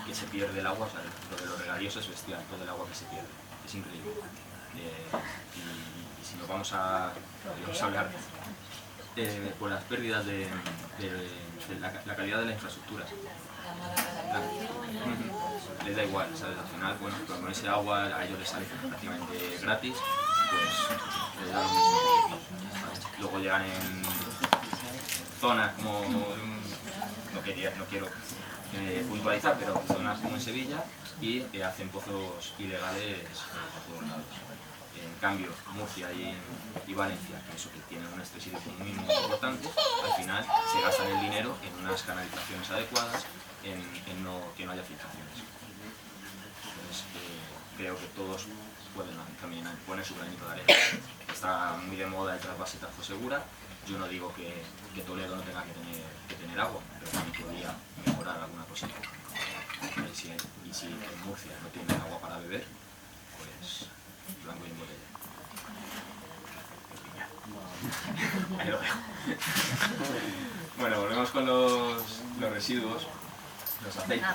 que se pierde el agua, o sea, lo de los regadíos es bestial, todo el agua que se pierde, es increíble. Y si nos vamos a hablar por las pérdidas de la calidad de la infraestructura, les da igual, ¿sabes? Al final, bueno, con ese agua a ellos les sale prácticamente gratis, pues les da lo mismo. Luego llegan en zonas como, no quiero puntualizar, pero zonas como en Sevilla, y hacen pozos ilegales por todos lados. En cambio, Murcia y Valencia, que eso que tienen un estrés hídrico muy importante, al final se gastan el dinero en unas canalizaciones adecuadas, en que no haya filtraciones. Entonces, creo que todos pueden también poner su granito de arena. Está muy de moda el trasvase Tajo Segura. Yo no digo que Toledo no tenga que tener agua, pero también podría mejorar alguna cosita. Y si en Murcia no tiene agua para beber, pues blanco y en botella. Ahí lo dejo. Bueno, volvemos con los residuos, los aceites.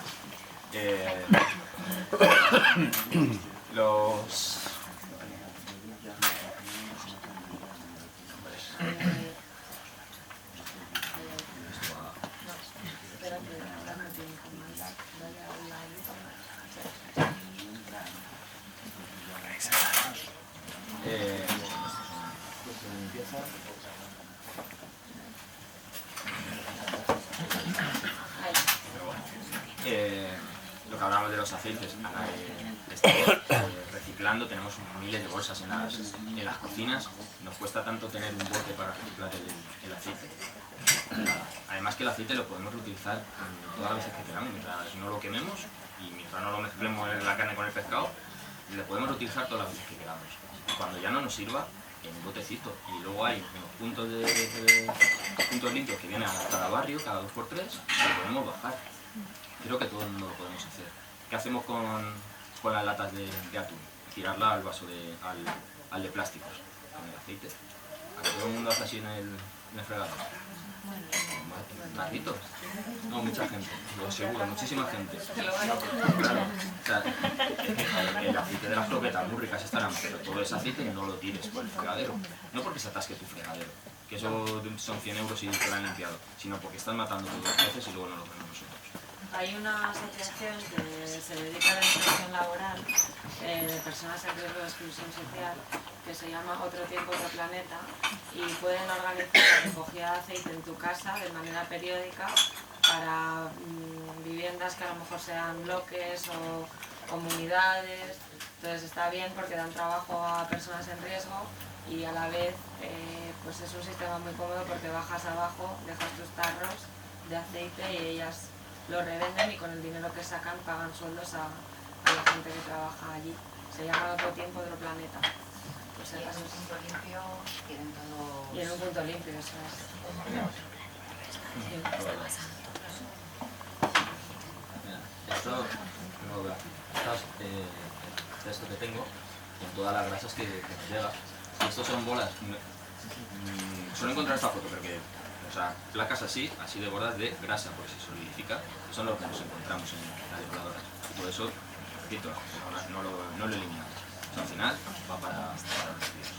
Lo que hablábamos de los aceites, reciclando, tenemos miles de bolsas en las cocinas, nos cuesta tanto tener un bote para reciclar el aceite. Además que el aceite lo podemos reutilizar todas las veces que queramos, mientras no lo quememos y mientras no lo mezclemos en la carne con el pescado, le podemos reutilizar todas las veces que queramos. Cuando ya no nos sirva, en un botecito. Y luego hay unos puntos limpios que vienen a cada barrio, cada 2×3, que podemos bajar. Creo que todo el mundo lo podemos hacer. ¿Qué hacemos con las latas de atún? Tirarla al vaso al de plásticos, con el aceite. ¿A que todo el mundo hace así en el fregador? ¿Raritos? No, mucha gente, lo seguro, muchísima gente. Claro, o sea, el aceite de las croquetas muy ricas estarán, pero todo ese aceite no lo tires por el fregadero. No porque se atasque tu fregadero, que eso son 100 euros y te lo han limpiado, sino porque están matando todos los peces y luego no lo vemos nosotros. Hay una asociación que se dedica a la inserción laboral de personas en riesgo de exclusión social, que se llama Otro Tiempo, Otro Planeta, y pueden organizar la recogida de aceite en tu casa de manera periódica para viviendas que a lo mejor sean bloques o comunidades. Entonces está bien porque dan trabajo a personas en riesgo y a la vez pues es un sistema muy cómodo porque bajas abajo, dejas tus tarros de aceite y ellas lo revenden y con el dinero que sacan pagan sueldos a la gente que trabaja allí. Se llama Otro Tiempo, Otro Planeta. Pues y en un punto limpio tienen todo... Y en un punto limpio, eso es. Esto que tengo, con todas las grasas que nos llega. Estos son bolas. Suelo encontrar esta foto, pero que... O sea, placas así de gordas de grasa, porque se solidifica. Eso es lo que nos encontramos en las depuradoras. Y todo eso, repito, no lo eliminamos. O sea, al final va para los residuos.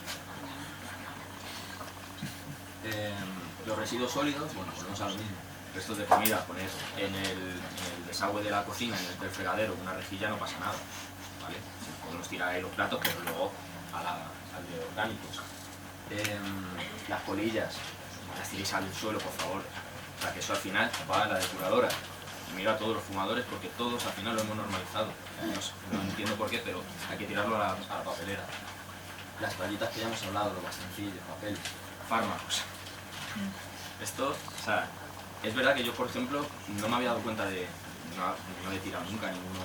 Los residuos sólidos, bueno, volvemos a lo mismo. Restos de comida, poner en el desagüe de la cocina, en el fregadero, una rejilla, no pasa nada. ¿Vale? Podemos tirar ahí los platos, pero luego al de orgánicos. Las colillas, las tiréis al suelo, por favor. O sea, que eso al final va a la depuradora. Y mira a todos los fumadores porque todos al final lo hemos normalizado. No entiendo por qué, pero hay que tirarlo a la papelera. Las toallitas que ya hemos hablado, los bastoncillos, papel, fármacos. Esto, o sea, es verdad que yo, por ejemplo, no me había dado cuenta de... No he tirado nunca ninguno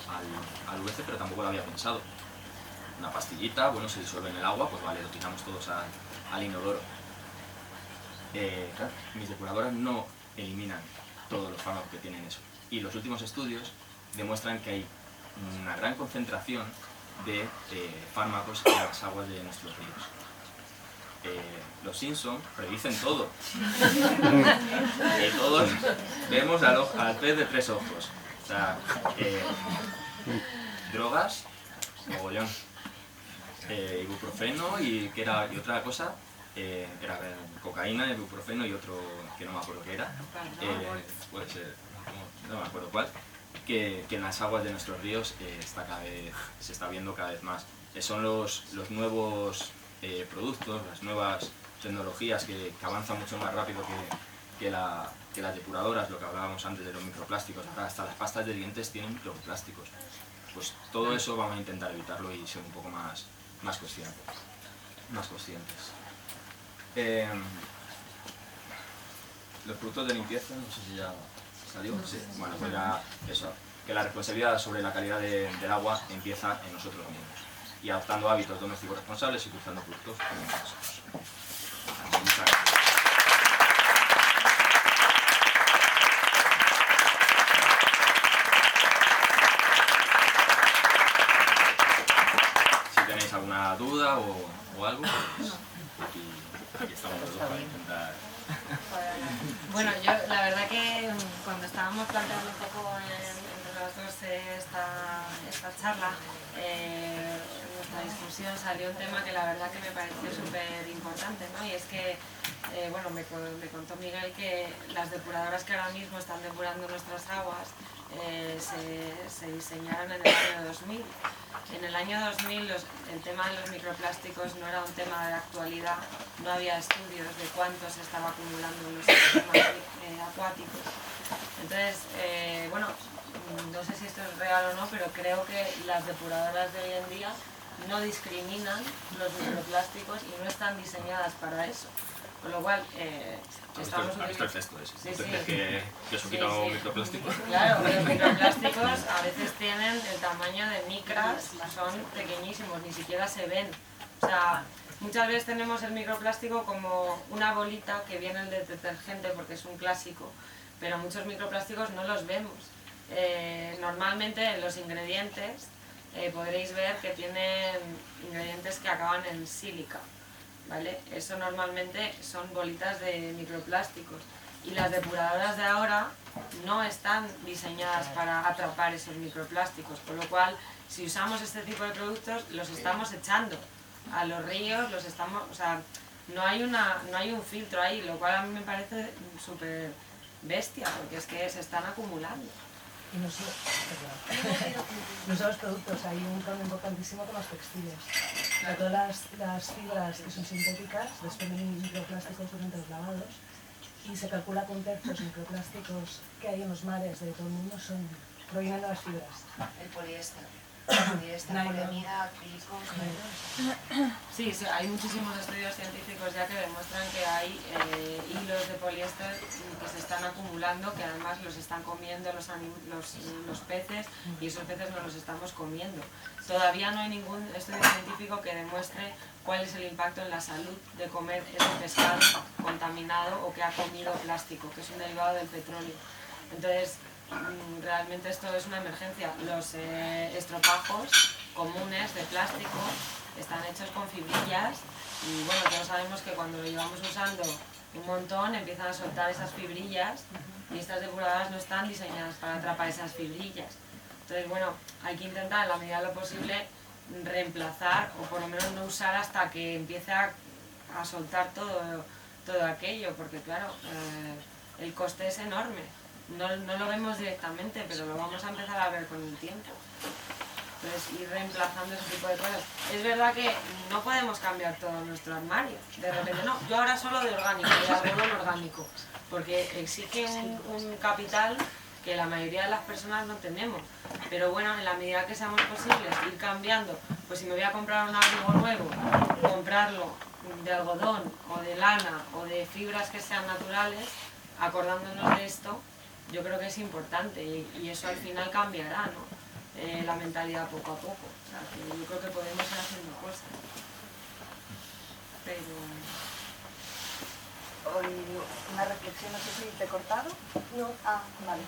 al VC, pero tampoco lo había pensado. Una pastillita, bueno, se disuelve en el agua, pues vale, lo tiramos todos al inodoro. Claro, mis depuradoras no eliminan todos los fármacos que tienen eso. Y los últimos estudios demuestran que hay una gran concentración de fármacos en las aguas de nuestros ríos. Los Simpson predicen todo. Todos vemos al pez de 3 ojos. O sea, drogas, mogollón. Ibuprofeno y otra cosa, era cocaína, ibuprofeno y otro que no me acuerdo qué era. Puede ser, no me acuerdo cuál. Que en las aguas de nuestros ríos se está viendo cada vez más. Son los nuevos productos, las nuevas tecnologías que avanzan mucho más rápido que las depuradoras, lo que hablábamos antes de los microplásticos. Ahora hasta las pastas de dientes tienen microplásticos. Pues todo eso vamos a intentar evitarlo y ser un poco más conscientes. Los productos de limpieza, no sé si ya salió. Sí. Bueno, pues ya eso, que la responsabilidad sobre la calidad del agua empieza en nosotros mismos y adoptando hábitos domésticos responsables y utilizando productos como nosotros. Muchas gracias. Si tenéis alguna duda o algo, pues aquí estamos los dos para intentar. Bueno, yo la verdad que cuando estábamos planteando un poco entre los dos esta charla, en nuestra discusión salió un tema que la verdad que me pareció súper importante, ¿no? Y es que, bueno, me contó Miguel que las depuradoras que ahora mismo están depurando nuestras aguas se diseñaron en el año 2000. En el año 2000 el tema de los microplásticos no era un tema de actualidad, no había estudios de cuánto se estaba acumulando en los sistemas acuáticos. Entonces, bueno, no sé si esto es real o no, pero creo que las depuradoras de hoy en día no discriminan los microplásticos y no están diseñadas para eso. Con lo cual, estamos utilizando... el gesto ese, sí, sí. que os quita un microplástico. Claro, los microplásticos a veces tienen el tamaño de micras, son pequeñísimos, ni siquiera se ven. O sea, muchas veces tenemos el microplástico como una bolita que viene del detergente porque es un clásico, pero muchos microplásticos no los vemos. Normalmente en los ingredientes podréis ver que tienen ingredientes que acaban en sílica. ¿Vale? Eso normalmente son bolitas de microplásticos y las depuradoras de ahora no están diseñadas para atrapar esos microplásticos, con lo cual si usamos este tipo de productos los estamos echando a los ríos, o sea, no hay un filtro ahí, lo cual a mí me parece súper bestia, porque es que se están acumulando. Y no solo los productos, hay un cambio importantísimo con los textiles. Todas las fibras que son sintéticas desprenden microplásticos durante los lavados y se calcula que 1/3 de los microplásticos que hay en los mares de todo el mundo provienen de las fibras. El poliéster. Poliamida, acrílico, Sí, hay muchísimos estudios científicos ya que demuestran que hay hilos de poliéster que se están acumulando, que además los están comiendo los peces y esos peces no los estamos comiendo. Todavía no hay ningún estudio científico que demuestre cuál es el impacto en la salud de comer ese pescado contaminado o que ha comido plástico, que es un derivado del petróleo. Entonces, realmente esto es una emergencia. Los estropajos comunes de plástico están hechos con fibrillas y bueno, todos sabemos que cuando lo llevamos usando un montón empiezan a soltar esas fibrillas y estas depuradoras no están diseñadas para atrapar esas fibrillas. Entonces, bueno, hay que intentar en la medida de lo posible reemplazar o por lo menos no usar hasta que empiece a soltar todo aquello, porque claro, el coste es enorme. No lo vemos directamente, pero lo vamos a empezar a ver con el tiempo. Entonces, ir reemplazando ese tipo de cosas. Es verdad que no podemos cambiar todo nuestro armario. De repente, no, yo ahora solo de orgánico, de algodón orgánico, porque exige un capital que la mayoría de las personas no tenemos. Pero bueno, en la medida que seamos posibles, ir cambiando. Pues si me voy a comprar un abrigo nuevo, comprarlo de algodón o de lana o de fibras que sean naturales, acordándonos de esto, yo creo que es importante y eso al final cambiará, ¿no? la mentalidad poco a poco. O sea, que yo creo que podemos ir haciendo cosas. Pero... Hoy una reflexión, no sé si te he cortado. No. Ah, vale.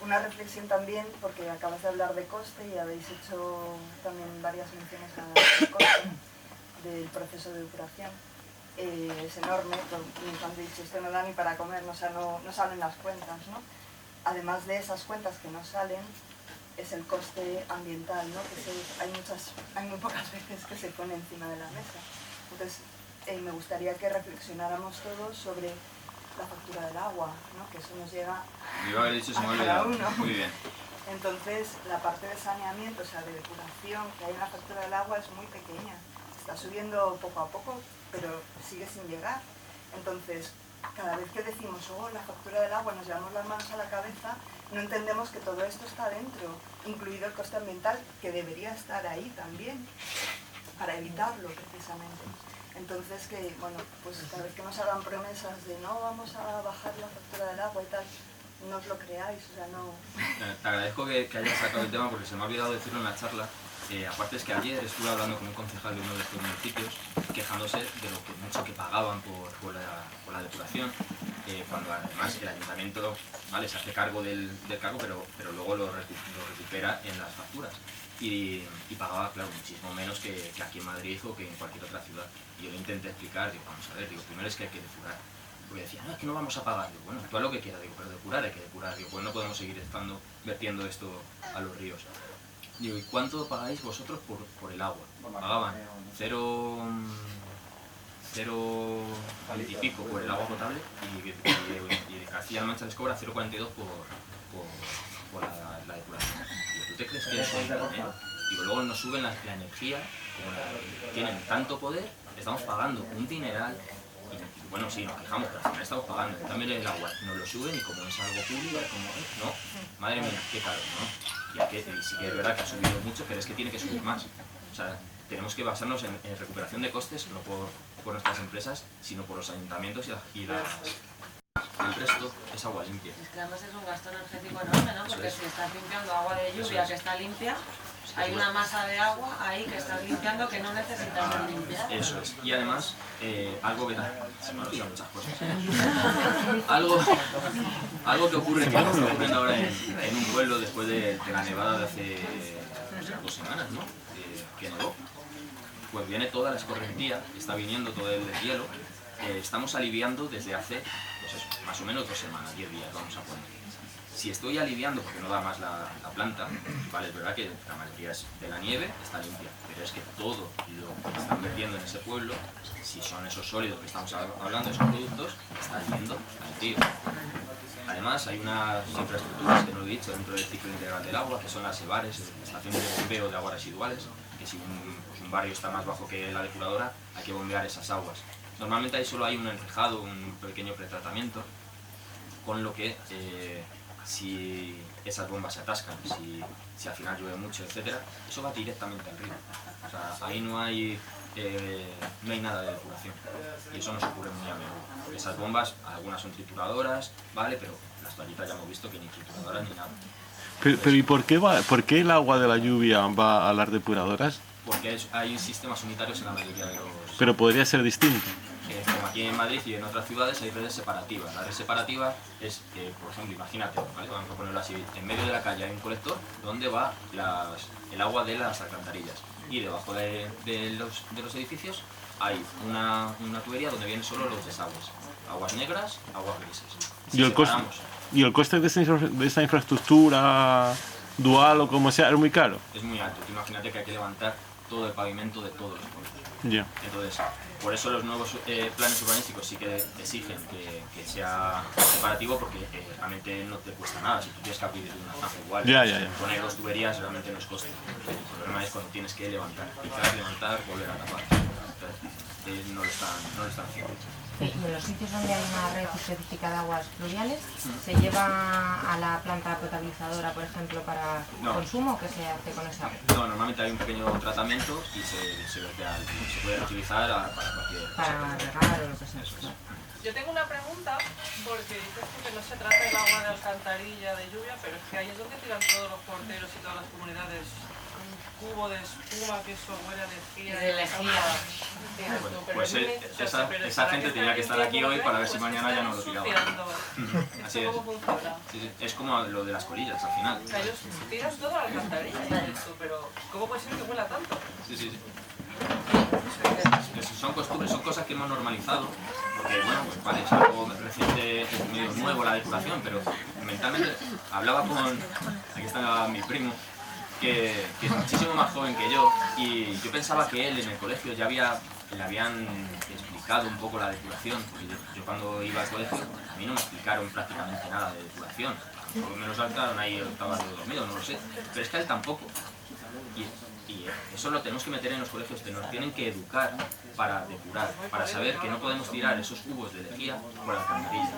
Una reflexión también, porque acabas de hablar de coste y habéis hecho también varias menciones al coste del proceso de depuración. Es enorme, como han dicho, esto no da ni para comer, o sea, no salen las cuentas, ¿no? Además de esas cuentas que no salen, es el coste ambiental, ¿no? Hay muy pocas veces que se pone encima de la mesa. Entonces, me gustaría que reflexionáramos todos sobre la factura del agua, ¿no? Que eso nos llega Yo haber dicho, se me ha a cada olvidado. uno. Muy bien. Entonces, la parte de saneamiento, o sea, de depuración que hay en la factura del agua es muy pequeña. Está subiendo poco a poco, pero sigue sin llegar. Entonces, cada vez que decimos, oh, la factura del agua, nos llevamos las manos a la cabeza, no entendemos que todo esto está dentro, incluido el coste ambiental, que debería estar ahí también, para evitarlo precisamente. Entonces, que, bueno, pues cada vez que nos hagan promesas de no vamos a bajar la factura del agua y tal, no os lo creáis, o sea, no... Te agradezco que hayas sacado el tema porque se me ha olvidado decirlo en la charla. Aparte es que ayer estuve hablando con un concejal de uno de estos municipios quejándose de lo que mucho que pagaban por la depuración, cuando además el ayuntamiento, ¿vale?, se hace cargo del cargo, pero luego lo recupera en las facturas. Y pagaba, claro, muchísimo menos que aquí en Madrid o que en cualquier otra ciudad. Y yo le intenté explicar, digo, vamos a ver, digo, primero es que hay que depurar. Porque decía, no, es que no vamos a pagar. Digo, bueno, tú haz lo que quieras, digo, pero depurar hay que depurar. Digo, pues no podemos seguir vertiendo esto a los ríos. Digo, ¿y cuánto pagáis vosotros por el agua? Pagaban 0,20 y pico por el agua potable y Castilla-La Mancha les cobra 0,42 por la depuración. Digo, ¿tú te crees que eso es dinero? Digo, luego nos suben la energía, como tienen tanto poder, estamos pagando un dineral. Y bueno, sí, nos quejamos, pero al final estamos pagando. También el agua nos lo suben y como es algo público, es como, no, madre mía, qué caro, ¿no? Y sí que es verdad que ha subido mucho, pero es que tiene que subir más. O sea, tenemos que basarnos en recuperación de costes, no por nuestras empresas, sino por los ayuntamientos y el resto es agua limpia. Es que además es un gasto energético enorme, ¿no? Porque si estás limpiando agua de lluvia que está limpia, hay una masa de agua ahí que estás limpiando que no necesitas limpiar. Eso es. Y además, algo que... Se me olvidan muchas cosas. Algo que ocurre, que está ocurriendo ahora en un pueblo después de la nevada de hace 2 semanas, ¿no? Que nevó. Pues viene toda la escorrentía, está viniendo todo el hielo. Estamos aliviando desde hace, pues eso, más o menos 2 semanas, 10 días, vamos a poner. Si estoy aliviando porque no da más la planta, vale, es verdad que la mayoría de la nieve está limpia, pero es que todo lo que están vertiendo en ese pueblo, si son esos sólidos que estamos hablando, esos productos, está yendo al tiro. Además, hay unas infraestructuras que no he dicho dentro del ciclo integral del agua, que son las EBARES, estaciones de bombeo de aguas residuales, que si un barrio está más bajo que la depuradora, hay que bombear esas aguas. Normalmente ahí solo hay un encejado, un pequeño pretratamiento, con lo que si esas bombas se atascan, si al final llueve mucho, etcétera, eso va directamente al río. O sea, ahí no hay nada de depuración. Y eso nos ocurre muy a menudo. Porque esas bombas, algunas son trituradoras, ¿vale? Pero las toallitas ya hemos visto que ni trituradoras ni nada. Pero ¿y por qué el agua de la lluvia va a las depuradoras? Porque hay sistemas unitarios en la mayoría de los... Pero podría ser distinto. Como aquí en Madrid y en otras ciudades hay redes separativas. La red separativa es, por ejemplo, imagínate, ¿vale?, vamos a ponerlo así, en medio de la calle hay un colector donde va el agua de las alcantarillas y debajo de los edificios hay una tubería donde vienen solo los desagües, aguas negras, aguas grises. ¿Y el coste de esa infraestructura dual o como sea es muy caro? Es muy alto. Imagínate que hay que levantar todo el pavimento de todos los pueblos. Yeah. Entonces, por eso los nuevos planes urbanísticos sí que exigen que sea separativo, porque realmente no te cuesta nada. Si tú tienes que abrir una zanja igual, poner 2 tuberías realmente no es coste. El problema es cuando tienes que levantar, picar, levantar, volver a tapar. Entonces, no lo están haciendo. Y en los sitios donde hay una red específica de aguas pluviales, ¿se lleva a la planta potabilizadora, por ejemplo, para consumo, o qué se hace con esa agua? No, normalmente hay un pequeño tratamiento y se puede utilizar para cualquier cosa. Para regar o lo que sea. Yo tengo una pregunta, porque dices tú que no se trata del agua de alcantarilla, de lluvia, pero es que ahí es donde tiran todos los porteros y todas las comunidades un cubo de espuma que eso huele a lejía. De lejía. Pues esa gente tenía que estar aquí hoy para ver si mañana ya no lo tiraban. Así es. ¿Cómo funciona? Sí, es como lo de las colillas al final. O sea, ellos tiran todo a la alcantarilla, dices tú, pero ¿cómo puede ser que huela tanto? Sí. Son costumbres, son cosas que hemos normalizado, porque bueno, pues vale, es algo reciente, es medio nuevo la depuración, pero mentalmente hablaba aquí está mi primo, que es muchísimo más joven que yo, y yo pensaba que él en el colegio ya le habían explicado un poco la depuración, porque yo cuando iba al colegio a mí no me explicaron prácticamente nada de depuración, por lo menos saltaron ahí, estaba dormido, no lo sé, pero es que a él tampoco. Y eso lo tenemos que meter en los colegios, nos tienen que educar para depurar, para saber que no podemos tirar esos cubos de lejía por la alcantarilla.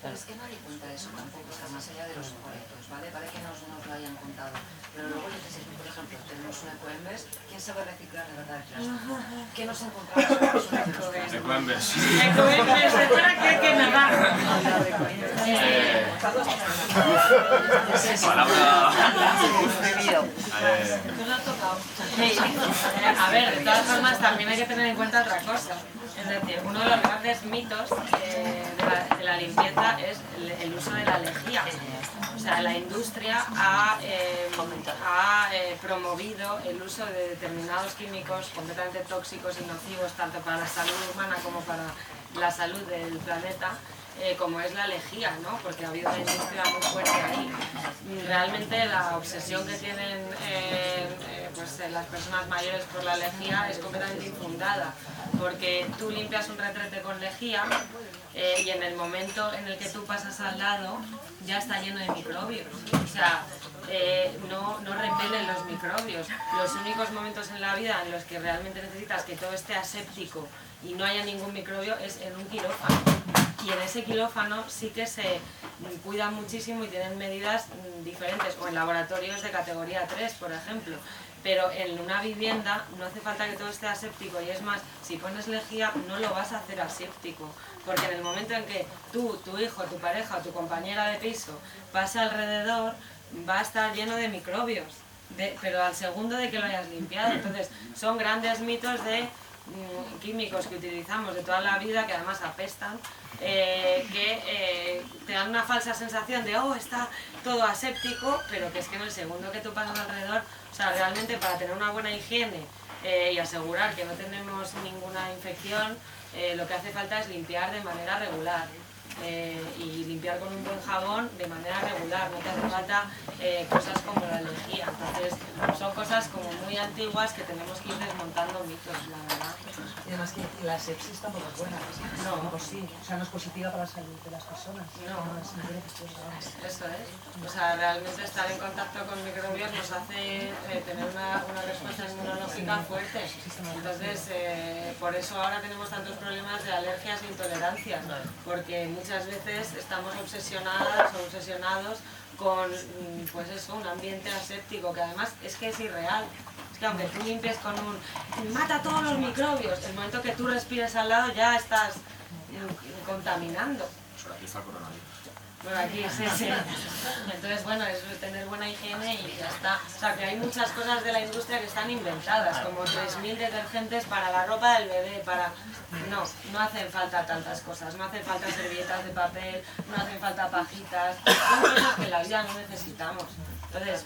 Pero es que nadie cuenta eso tampoco, o sea, más allá de los colegios, ¿vale? Vale que nos lo hayan contado, pero luego yo que sé, por ejemplo, tenemos un Ecoembes, ¿quién sabe reciclar de verdad el plástico? ¿Qué nos encontramos con los Ecoembes? Ecoembes. Ecoembes, espera que hay que nadar. Palabra... A ver, de todas formas también hay que tener en cuenta otra cosa. Es decir, uno de los grandes mitos de la limpieza es el uso de la lejía. O sea, la industria ha promovido el uso de determinados químicos completamente tóxicos y nocivos tanto para la salud humana como para la salud del planeta, como es la lejía, ¿no? Porque ha habido una industria muy fuerte ahí. Realmente la obsesión que tienen pues, las personas mayores por la lejía es completamente infundada, porque tú limpias un retrete con lejía y en el momento en el que tú pasas al lado ya está lleno de microbios. O sea, no repelen los microbios. Los únicos momentos en la vida en los que realmente necesitas que todo esté aséptico y no haya ningún microbio es en un quirófano. Y en ese quirófano sí que se cuidan muchísimo y tienen medidas diferentes, o en laboratorios de categoría 3, por ejemplo. Pero en una vivienda no hace falta que todo esté aséptico, y es más, si pones lejía no lo vas a hacer aséptico, porque en el momento en que tú, tu hijo, tu pareja o tu compañera de piso pase alrededor, va a estar lleno de microbios, pero al segundo de que lo hayas limpiado. Entonces son grandes mitos de químicos que utilizamos de toda la vida, que además apestan, que te dan una falsa sensación de está todo aséptico, pero que es que en el segundo que tú pasas alrededor, o sea, realmente para tener una buena higiene y asegurar que no tenemos ninguna infección, lo que hace falta es limpiar de manera regular. Y limpiar con un buen jabón de manera regular, no te hace falta cosas como la lejía. Entonces son cosas como muy antiguas que tenemos que ir desmontando mitos, la verdad. Y además que la sepsis tampoco es buena, no, pues sí, o sea, no es positiva para la salud de las personas. Eso es. O sea, realmente estar en contacto con microbios nos hace tener una respuesta inmunológica fuerte. Entonces, por eso ahora tenemos tantos problemas de alergias e intolerancias, porque muchas veces estamos obsesionadas o obsesionados con pues eso, un ambiente aséptico, que además es que es irreal. Es que aunque tú limpies con mata todos los microbios, el momento que tú respires al lado ya estás contaminando. Por aquí está el coronavirus. Bueno, aquí sí. Entonces, bueno, es tener buena higiene y ya está. O sea, que hay muchas cosas de la industria que están inventadas, como 3000 detergentes para la ropa del bebé, no hacen falta tantas cosas, no hacen falta servilletas de papel, no hacen falta pajitas, son cosas que en la vida no necesitamos. Entonces,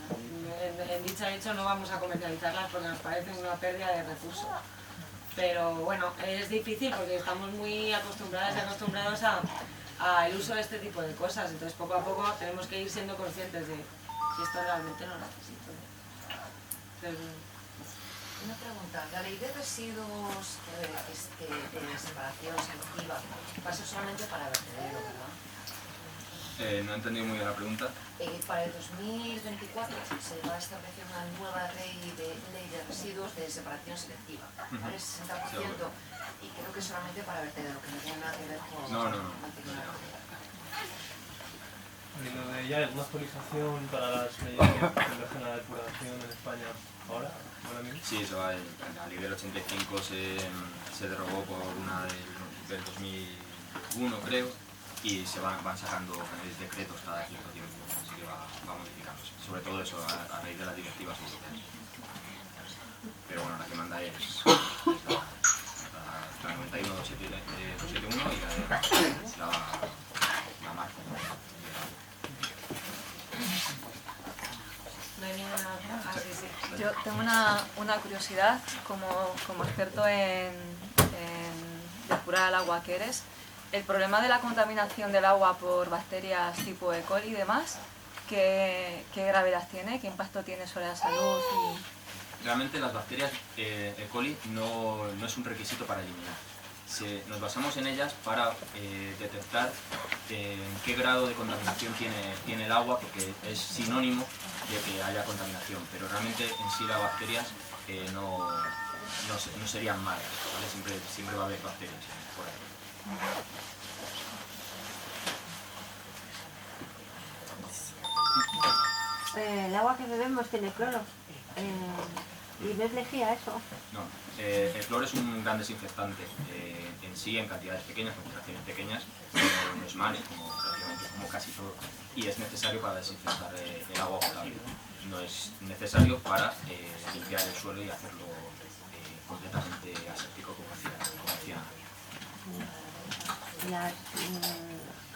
en dicho hecho no vamos a comercializarlas porque nos parece una pérdida de recursos. Pero bueno, es difícil porque estamos muy acostumbradas y acostumbrados al uso de este tipo de cosas, entonces poco a poco tenemos que ir siendo conscientes de si esto realmente no lo necesito. Una pregunta, la ley de residuos de separación selectiva pasa solamente para vertedero, ¿verdad? No he entendido muy bien la pregunta. Para el 2024 se va a establecer una nueva ley de residuos de separación selectiva, ¿vale? 60%, y creo que solamente para vertedero, que no tiene nada que ver con... No. ¿Y lo de ya alguna actualización para las medidas que convergen la depuración en España ahora mismo? Sí, eso va, la ley del 85 se derogó por una del 2001, creo, y se van sacando decretos cada cierto tiempo, así que va modificándose. Sobre todo eso, a raíz de las directivas europeas. Pero bueno, la que manda es la 91-271 y la marca. Yo tengo una curiosidad como experto en depurar el agua que eres. El problema de la contaminación del agua por bacterias tipo E. coli y demás, ¿qué gravedad tiene? ¿Qué impacto tiene sobre la salud? Realmente las bacterias E. coli no es un requisito para eliminar. Nos basamos en ellas para detectar en qué grado de contaminación tiene el agua, porque es sinónimo de que haya contaminación, pero realmente en sí las bacterias no serían malas, ¿vale? Siempre va a haber bacterias por ahí. El agua que bebemos tiene cloro. ¿Y no es lejía eso? No, el cloro es un gran desinfectante en sí, en cantidades pequeñas, concentraciones pequeñas, no es mal, como casi todo, y es necesario para desinfectar el agua potable. No es necesario para limpiar el suelo y hacerlo completamente aséptico, como decía antes. Las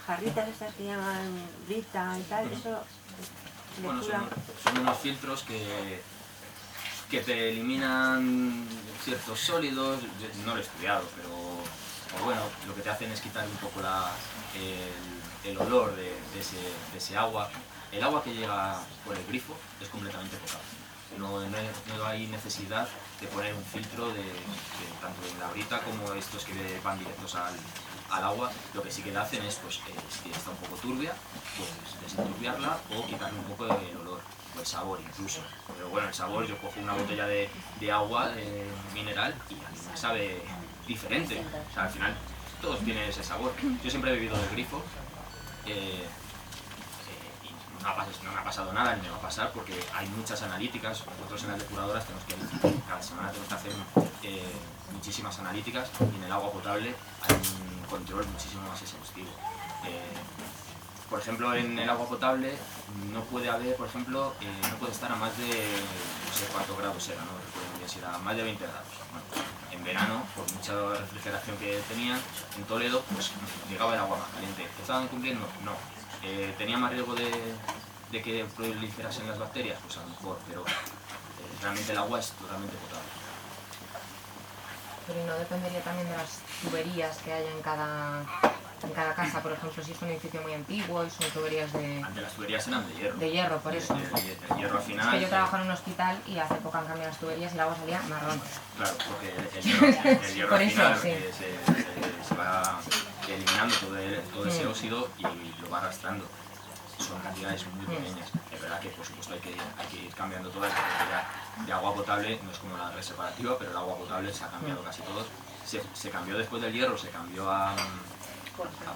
jarritas estas que llaman brita y tal, eso... Bueno, son unos filtros que te eliminan ciertos sólidos. Yo no lo he estudiado, pero bueno, lo que te hacen es quitar un poco el olor de ese agua. El agua que llega por el grifo es completamente potable. No hay necesidad de poner un filtro tanto en la brita como estos que van directos al agua. Lo que sí que le hacen es, pues, si está un poco turbia, pues desenturbiarla o quitarle un poco del olor, o el sabor incluso. Pero bueno, el sabor, yo cojo una botella de agua mineral y a mí me sabe diferente. O sea, al final todos tienen ese sabor. Yo siempre he bebido del grifo y no me ha pasado nada ni me va a pasar, porque hay muchas analíticas. Nosotros en las depuradoras cada semana tenemos que hacer muchísimas analíticas, y en el agua potable hay un control muchísimo más exhaustivo. Por ejemplo, en el agua potable no puede haber, por ejemplo, no puede estar a más de, no sé cuántos grados era, no recuerdo muy bien si era más de 20 grados. Bueno, en verano, por mucha refrigeración que tenía, en Toledo, pues llegaba el agua más caliente. ¿Estaban cumpliendo? No. ¿Tenía más riesgo de que proliferasen las bacterias? Pues a lo mejor, pero realmente el agua es totalmente potable. Pero ¿y no dependería también de las tuberías que haya en cada casa? Por ejemplo, si es un edificio muy antiguo y son tuberías de... Antes las tuberías eran de hierro. De hierro, por eso. El hierro al final... Es que yo trabajo en un hospital y hace poco han cambiado las tuberías y el agua salía marrón. Claro, porque el hierro al final se va eliminando todo ese óxido y lo va arrastrando. Son cantidades muy pequeñas. Es verdad que, por supuesto, hay que ir cambiando todas. De agua potable no es como la red separativa, pero el agua potable se ha cambiado casi todo. Se cambió después del hierro, se cambió a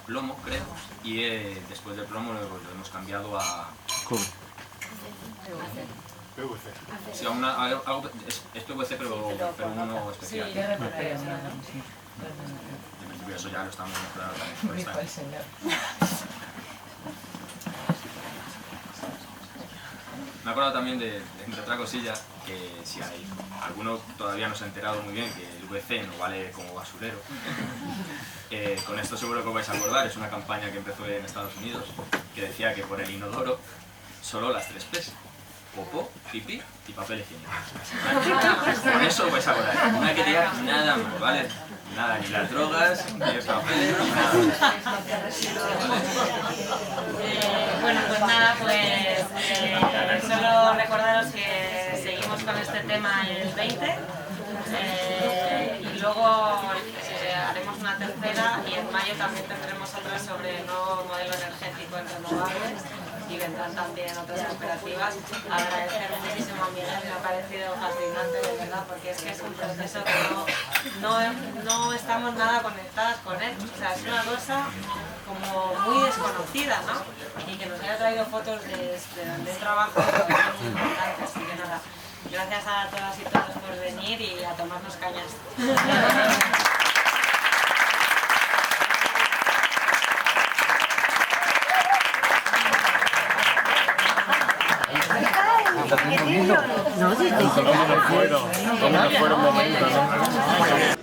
plomo, creo, y después del plomo lo hemos cambiado a... PVC. Sí, es PVC, pero uno especial. Sí, en principio eso ya lo estamos mejorando también. Me acuerdo también de otra cosilla, que si hay alguno todavía no se ha enterado muy bien que el VC no vale como basurero. Con esto seguro que os vais a acordar, es una campaña que empezó en Estados Unidos, que decía que por el inodoro solo las 3 P's: popó, pipí y papel higiénico. Con eso os vais a acordar, no hay que tirar nada más, ¿vale? Nada, ni las drogas, ni el papel, ni nada. Bueno, pues nada, pues solo recordaros que seguimos con este tema el 20 y luego haremos una tercera y en mayo también tendremos otra sobre el nuevo modelo energético en renovables y vendrán también otras cooperativas. Agradecer muchísimo a Miguel, me ha parecido fascinante de verdad, porque es que es un proceso que no estamos nada conectadas con él, o sea, es una cosa como muy desconocida, ¿no? Y que nos haya traído fotos de donde trabajo es muy importante, así que nada, gracias a todas y todos por venir y a tomarnos cañas. No, sí, sí, sí. ¿Cómo me fueron? ¿Cómo me fueron momentos?